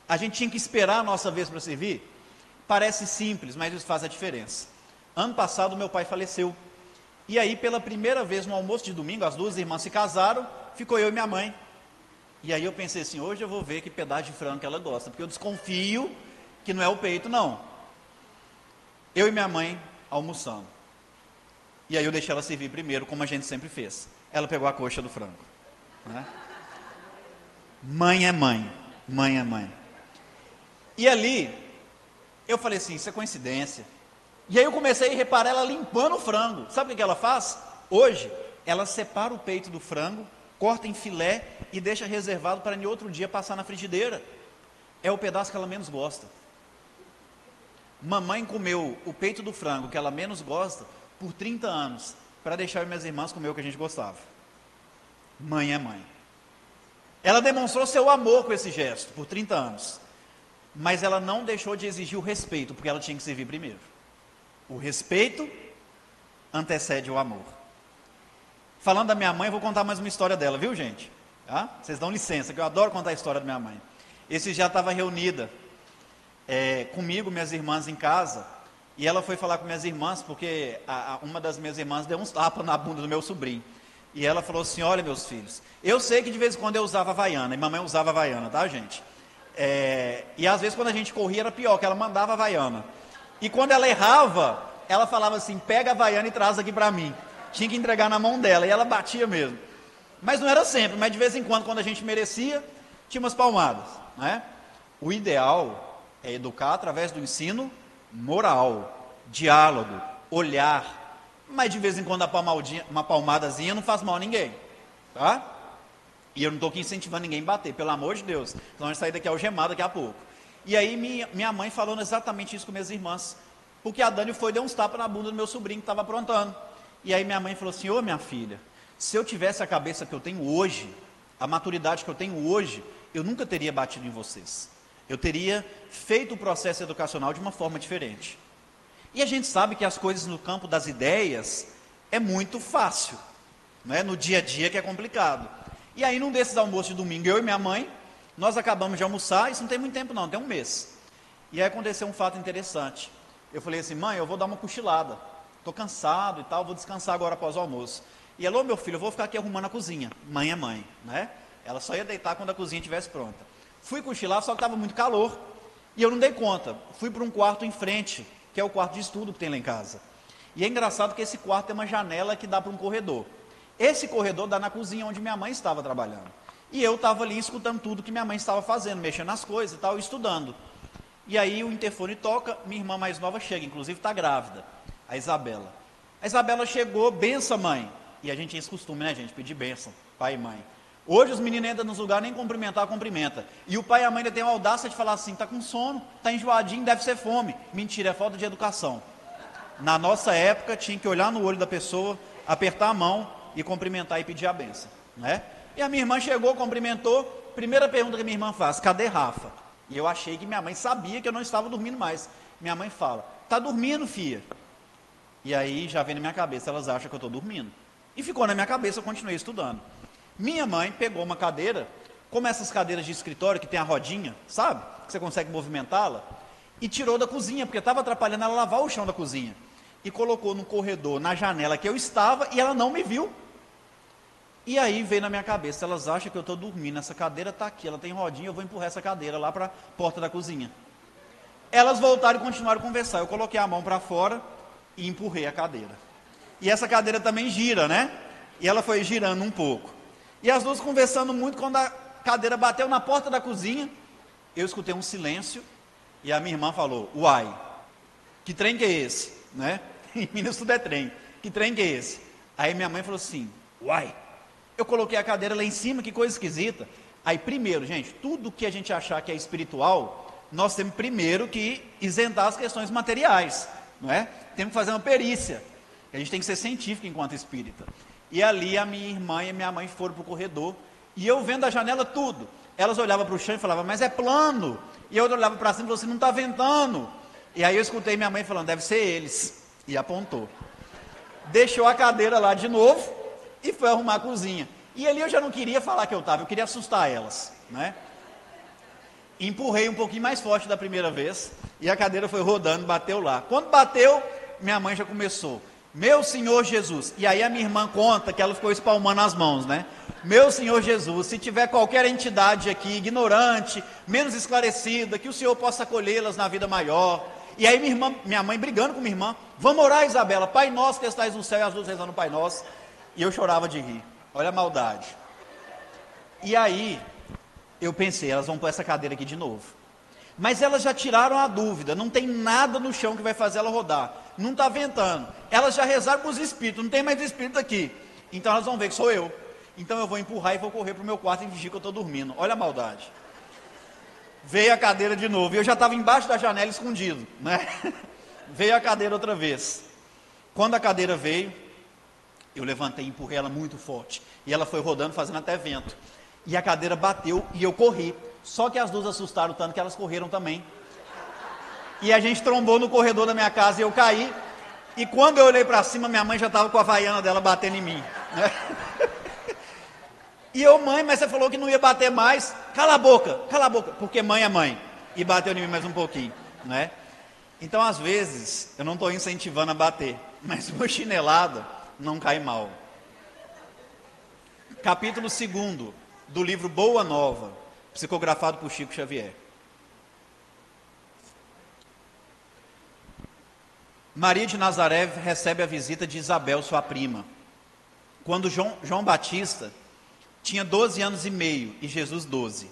A gente tinha que esperar a nossa vez para servir? Parece simples, mas isso faz a diferença. Ano passado, meu pai faleceu. E aí, pela primeira vez no almoço de domingo, as duas irmãs se casaram, ficou eu e minha mãe. E aí eu pensei assim, hoje eu vou ver que pedaço de frango que ela gosta, porque eu desconfio que não é o peito, não. Eu e minha mãe almoçando. E aí eu deixei ela servir primeiro, como a gente sempre fez. Ela pegou a coxa do frango. Né? Mãe é mãe. Mãe é mãe. E ali, eu falei assim, isso é coincidência. E aí eu comecei a reparar ela limpando o frango. Sabe o que ela faz? Hoje, ela separa o peito do frango, corta em filé e deixa reservado para em outro dia passar na frigideira. É o pedaço que ela menos gosta. Mamãe comeu o peito do frango que ela menos gosta por 30 anos, para deixar eu e minhas irmãs comer o que a gente gostava. Mãe é mãe. Ela demonstrou seu amor com esse gesto, por 30 anos. Mas ela não deixou de exigir o respeito, porque ela tinha que servir primeiro. O respeito antecede o amor. Falando da minha mãe, eu vou contar mais uma história dela, viu, gente? Tá? Vocês dão licença, que eu adoro contar a história da minha mãe. Esse dia estava reunida comigo, minhas irmãs em casa, e ela foi falar com minhas irmãs, porque uma das minhas irmãs deu uns tapas na bunda do meu sobrinho. E ela falou assim, olha meus filhos, eu sei que de vez em quando eu usava Havaiana, e mamãe usava Havaiana, tá, gente? E às vezes quando a gente corria era pior, que ela mandava Havaiana. E quando ela errava, ela falava assim, pega a Havaiana e traz aqui para mim. Tinha que entregar na mão dela, e ela batia mesmo. Mas não era sempre, mas de vez em quando a gente merecia, tinha umas palmadas, né? O ideal é educar através do ensino moral, diálogo, olhar. Mas de vez em quando uma palmadazinha não faz mal a ninguém, tá? E eu não estou aqui incentivando ninguém a bater, pelo amor de Deus. Então a gente sair daqui algemado daqui a pouco. E aí minha mãe falando exatamente isso com minhas irmãs. Porque a Dani deu uns tapas na bunda do meu sobrinho que estava aprontando. E aí minha mãe falou assim, ô minha filha, se eu tivesse a cabeça que eu tenho hoje, a maturidade que eu tenho hoje, eu nunca teria batido em vocês. Eu teria feito o processo educacional de uma forma diferente. E a gente sabe que as coisas no campo das ideias é muito fácil, né? No dia a dia que é complicado. E aí num desses almoços de domingo, eu e minha mãe, nós acabamos de almoçar, isso não tem muito tempo não, tem um mês. E aí aconteceu um fato interessante. Eu falei assim, mãe, eu vou dar uma cochilada, estou cansado e tal, vou descansar agora após o almoço. E ela, ô meu filho, eu vou ficar aqui arrumando a cozinha. Mãe é mãe, né? Ela só ia deitar quando a cozinha estivesse pronta. Fui cochilar, só que estava muito calor, e eu não dei conta. Fui para um quarto em frente, que é o quarto de estudo que tem lá em casa. E é engraçado que esse quarto tem uma janela que dá para um corredor. Esse corredor dá na cozinha onde minha mãe estava trabalhando. E eu estava ali escutando tudo que minha mãe estava fazendo, mexendo nas coisas e tal, estudando. E aí o interfone toca, minha irmã mais nova chega, inclusive está grávida, a Isabela. A Isabela chegou, benção mãe. E a gente tinha esse costume, né gente, pedir benção, pai e mãe. Hoje os meninos entram nos lugares, nem cumprimentar, cumprimenta. E o pai e a mãe ainda tem a audácia de falar assim, está com sono, está enjoadinho, deve ser fome. Mentira, é falta de educação. Na nossa época, tinha que olhar no olho da pessoa, apertar a mão e cumprimentar e pedir a benção, né? E a minha irmã chegou, cumprimentou, primeira pergunta que minha irmã faz, cadê Rafa? E eu achei que minha mãe sabia que eu não estava dormindo mais. Minha mãe fala, tá dormindo, filha? E aí já vem na minha cabeça, elas acham que eu estou dormindo. E ficou na minha cabeça, eu continuei estudando. Minha mãe pegou uma cadeira, como essas cadeiras de escritório que tem a rodinha, sabe? Que você consegue movimentá-la, e tirou da cozinha, porque estava atrapalhando ela lavar o chão da cozinha. E colocou no corredor, na janela que eu estava, e ela não me viu. E aí veio na minha cabeça, elas acham que eu estou dormindo, essa cadeira está aqui, ela tem rodinha, eu vou empurrar essa cadeira lá para a porta da cozinha. Elas voltaram e continuaram a conversar, eu coloquei a mão para fora e empurrei a cadeira. E essa cadeira também gira, né? E ela foi girando um pouco. E as duas conversando muito, quando a cadeira bateu na porta da cozinha, eu escutei um silêncio, e a minha irmã falou, uai, que trem que é esse? Né? Em Minas tudo é trem, que trem que é esse? Aí minha mãe falou assim, uai, eu coloquei a cadeira lá em cima, que coisa esquisita. Aí primeiro, gente, tudo que a gente achar que é espiritual, nós temos primeiro que isentar as questões materiais, não é? Temos que fazer uma perícia, a gente tem que ser científico enquanto espírita. E ali a minha irmã e a minha mãe foram para o corredor, e eu vendo a janela tudo, elas olhavam para o chão e falavam, mas é plano, e eu olhava para cima e falava assim, não está ventando, e aí eu escutei minha mãe falando, deve ser eles, e apontou, deixou a cadeira lá de novo, e foi arrumar a cozinha, E ali eu já não queria falar que eu estava, eu queria assustar elas, né? Empurrei um pouquinho mais forte da primeira vez, e a cadeira foi rodando, bateu lá. Quando bateu, minha mãe já começou, meu Senhor Jesus. E aí a minha irmã conta que ela ficou espalmando as mãos, né? Meu Senhor Jesus, se tiver qualquer entidade aqui, ignorante, menos esclarecida, que o Senhor possa acolhê-las na vida maior. E aí minha mãe brigando com minha irmã, vamos orar, Isabela, Pai Nosso que estais no céu, e as duas rezando Pai Nosso. E eu chorava de rir, olha a maldade. E aí, eu pensei, elas vão pôr essa cadeira aqui de novo. Mas elas já tiraram a dúvida, não tem nada no chão que vai fazer ela rodar, não está ventando. Elas já rezaram com os espíritos, não tem mais espírito aqui. Então elas vão ver que sou eu. Então eu vou empurrar e vou correr para o meu quarto e fingir que eu estou dormindo. Olha a maldade. Veio a cadeira de novo, e eu já estava embaixo da janela escondido, né? Veio a cadeira outra vez. Quando a cadeira veio, eu levantei e empurrei ela muito forte. E ela foi rodando, fazendo até vento. E a cadeira bateu e eu corri. Só que as duas assustaram tanto que elas correram também. E a gente trombou no corredor da minha casa e eu caí. E quando eu olhei para cima, minha mãe já estava com a havaiana dela batendo em mim, né? E eu, mãe, mas você falou que não ia bater mais. Cala a boca, porque mãe é mãe. E bateu em mim mais um pouquinho, né? Então, às vezes, eu não estou incentivando a bater, mas uma chinelada não cai mal. Capítulo 2 do livro Boa Nova, psicografado por Chico Xavier. Maria de Nazaré recebe a visita de Isabel, sua prima. Quando João Batista tinha 12 anos e meio e Jesus 12.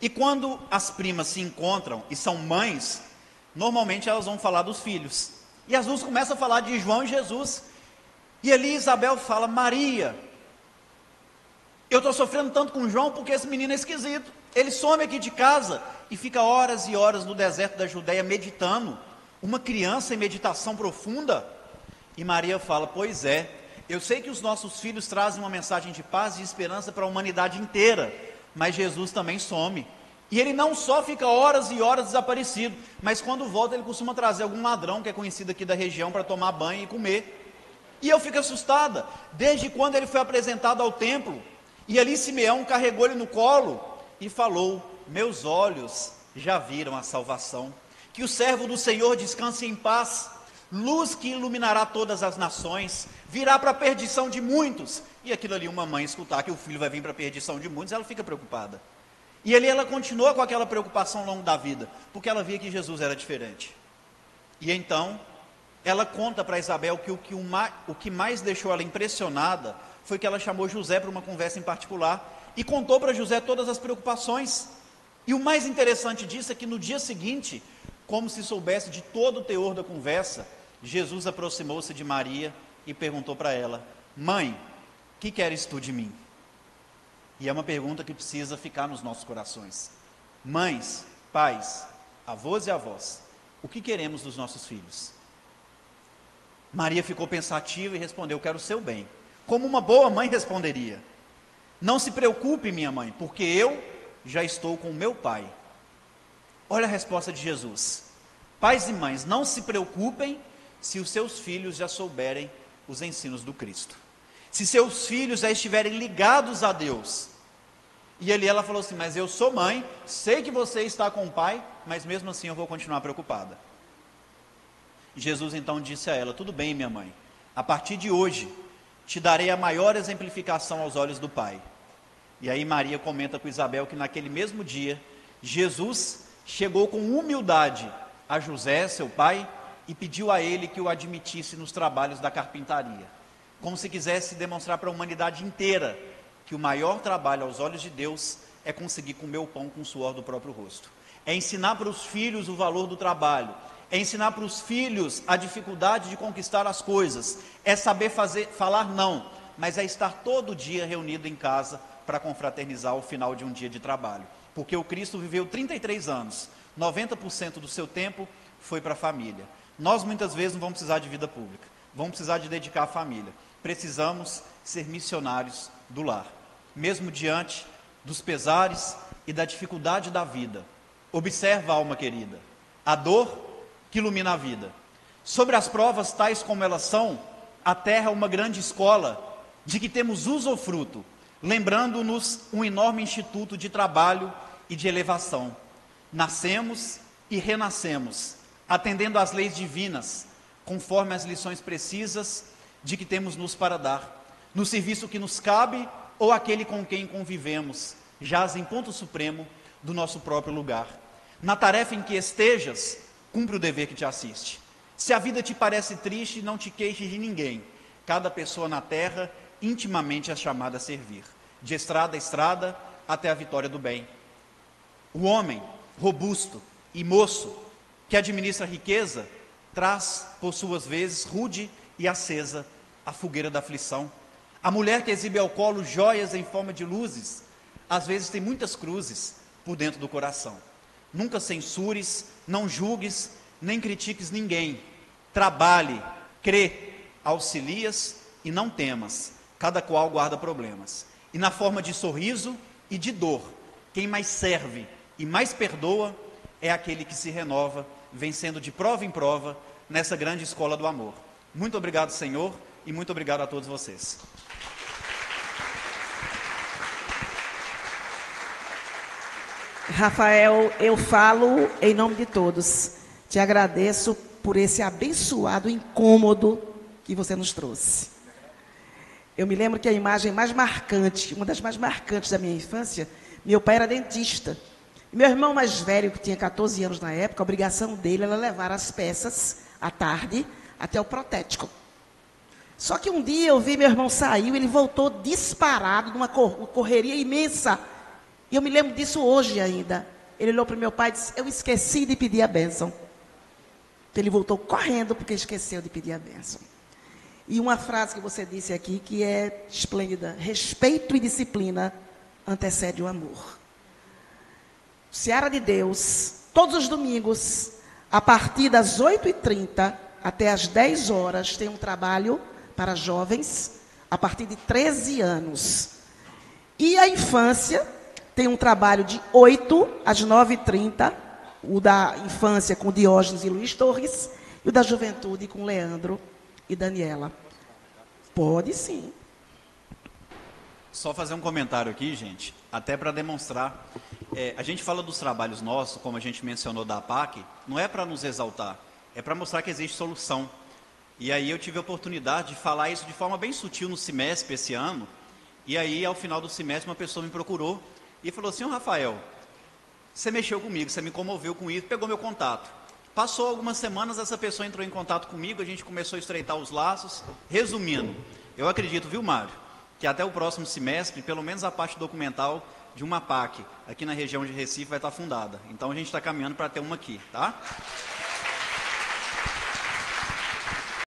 E quando as primas se encontram e são mães, normalmente elas vão falar dos filhos. E as duas começam a falar de João e Jesus. E ali Isabel fala, Maria, eu estou sofrendo tanto com João porque esse menino é esquisito. Ele some aqui de casa e fica horas e horas no deserto da Judéia meditando. Uma criança em meditação profunda. E Maria fala, pois é, eu sei que os nossos filhos trazem uma mensagem de paz e esperança para a humanidade inteira, mas Jesus também some. E ele não só fica horas e horas desaparecido, mas quando volta ele costuma trazer algum ladrão que é conhecido aqui da região para tomar banho e comer. E eu fico assustada, desde quando ele foi apresentado ao templo, e ali Simeão carregou ele no colo e falou, meus olhos já viram a salvação, que o servo do Senhor descanse em paz, luz que iluminará todas as nações, virá para a perdição de muitos. E aquilo ali, uma mãe escutar que o filho vai vir para a perdição de muitos, ela fica preocupada. E ali ela continua com aquela preocupação ao longo da vida, porque ela via que Jesus era diferente. E então, ela conta para Isabel que o que mais deixou ela impressionada foi que ela chamou José para uma conversa em particular e contou para José todas as preocupações. E o mais interessante disso é que no dia seguinte, como se soubesse de todo o teor da conversa, Jesus aproximou-se de Maria e perguntou para ela, mãe, que queres tu de mim? E é uma pergunta que precisa ficar nos nossos corações. Mães, pais, avós e avós, o que queremos dos nossos filhos? Maria ficou pensativa e respondeu, quero o seu bem. Como uma boa mãe responderia, não se preocupe minha mãe, porque eu já estou com o meu pai. Olha a resposta de Jesus. Pais e mães, não se preocupem se os seus filhos já souberem os ensinos do Cristo. Se seus filhos já estiverem ligados a Deus. E ali ela falou assim, mas eu sou mãe, sei que você está com o pai, mas mesmo assim eu vou continuar preocupada. Jesus então disse a ela, tudo bem minha mãe, a partir de hoje te darei a maior exemplificação aos olhos do Pai. E aí Maria comenta com Isabel que naquele mesmo dia, Jesus chegou com humildade a José, seu pai, e pediu a ele que o admitisse nos trabalhos da carpintaria, como se quisesse demonstrar para a humanidade inteira que o maior trabalho aos olhos de Deus é conseguir comer o pão com o suor do próprio rosto, é ensinar para os filhos o valor do trabalho, é ensinar para os filhos a dificuldade de conquistar as coisas, é saber falar não, mas é estar todo dia reunido em casa para confraternizar ao final de um dia de trabalho, porque o Cristo viveu 33 anos, 90% do seu tempo foi para a família. Nós muitas vezes não vamos precisar de vida pública, vamos precisar de dedicar a família, precisamos ser missionários do lar, mesmo diante dos pesares e da dificuldade da vida. Observa, alma querida, a dor que ilumina a vida. Sobre as provas tais como elas são, a terra é uma grande escola, de que temos usufruto, lembrando-nos um enorme instituto de trabalho e de elevação. Nascemos e renascemos, atendendo às leis divinas, conforme as lições precisas de que temos nos para dar, no serviço que nos cabe ou aquele com quem convivemos, jaz em ponto supremo do nosso próprio lugar. Na tarefa em que estejas, cumpre o dever que te assiste. Se a vida te parece triste, não te queixes de ninguém. Cada pessoa na terra intimamente é chamada a servir, de estrada a estrada até a vitória do bem. O homem robusto e moço que administra a riqueza traz, por suas vezes, rude e acesa a fogueira da aflição. A mulher que exibe ao colo joias em forma de luzes, às vezes tem muitas cruzes por dentro do coração. Nunca censures, não julgues, nem critiques ninguém. Trabalhe, crê, auxilias e não temas. Cada qual guarda problemas. E na forma de sorriso e de dor, quem mais serve e mais perdoa é aquele que se renova, vencendo de prova em prova nessa grande escola do amor. Muito obrigado, Senhor, e muito obrigado a todos vocês. Rafael, eu falo em nome de todos. Te agradeço por esse abençoado incômodo que você nos trouxe. Eu me lembro que a imagem mais marcante, uma das mais marcantes da minha infância, meu pai era dentista. Meu irmão mais velho, que tinha 14 anos na época, a obrigação dele era levar as peças à tarde até o protético. Só que um dia eu vi meu irmão sair, ele voltou disparado numa correria imensa. E eu me lembro disso hoje ainda. Ele olhou para o meu pai e disse: eu esqueci de pedir a bênção. Ele voltou correndo porque esqueceu de pedir a bênção. E uma frase que você disse aqui que é esplêndida: respeito e disciplina antecede o amor. Seara de Deus, todos os domingos, a partir das 8h30 até as 10 horas, tem um trabalho para jovens a partir de 13 anos. E a infância tem um trabalho de 8 às 9h30, o da infância com Diógenes e Luiz Torres, e o da juventude com Leandro e Daniela. Pode sim. Só fazer um comentário aqui, gente, até para demonstrar. A gente fala dos trabalhos nossos, como a gente mencionou da APAC, não é para nos exaltar, é para mostrar que existe solução. E aí eu tive a oportunidade de falar isso de forma bem sutil no semestre esse ano, e aí ao final do semestre uma pessoa me procurou e falou assim: Rafael, você mexeu comigo, você me comoveu com isso, pegou meu contato. Passou algumas semanas, essa pessoa entrou em contato comigo, a gente começou a estreitar os laços. Resumindo, eu acredito, viu, Mário, que até o próximo semestre, pelo menos a parte documental de uma PAC aqui na região de Recife vai estar fundada. Então a gente está caminhando para ter uma aqui, tá?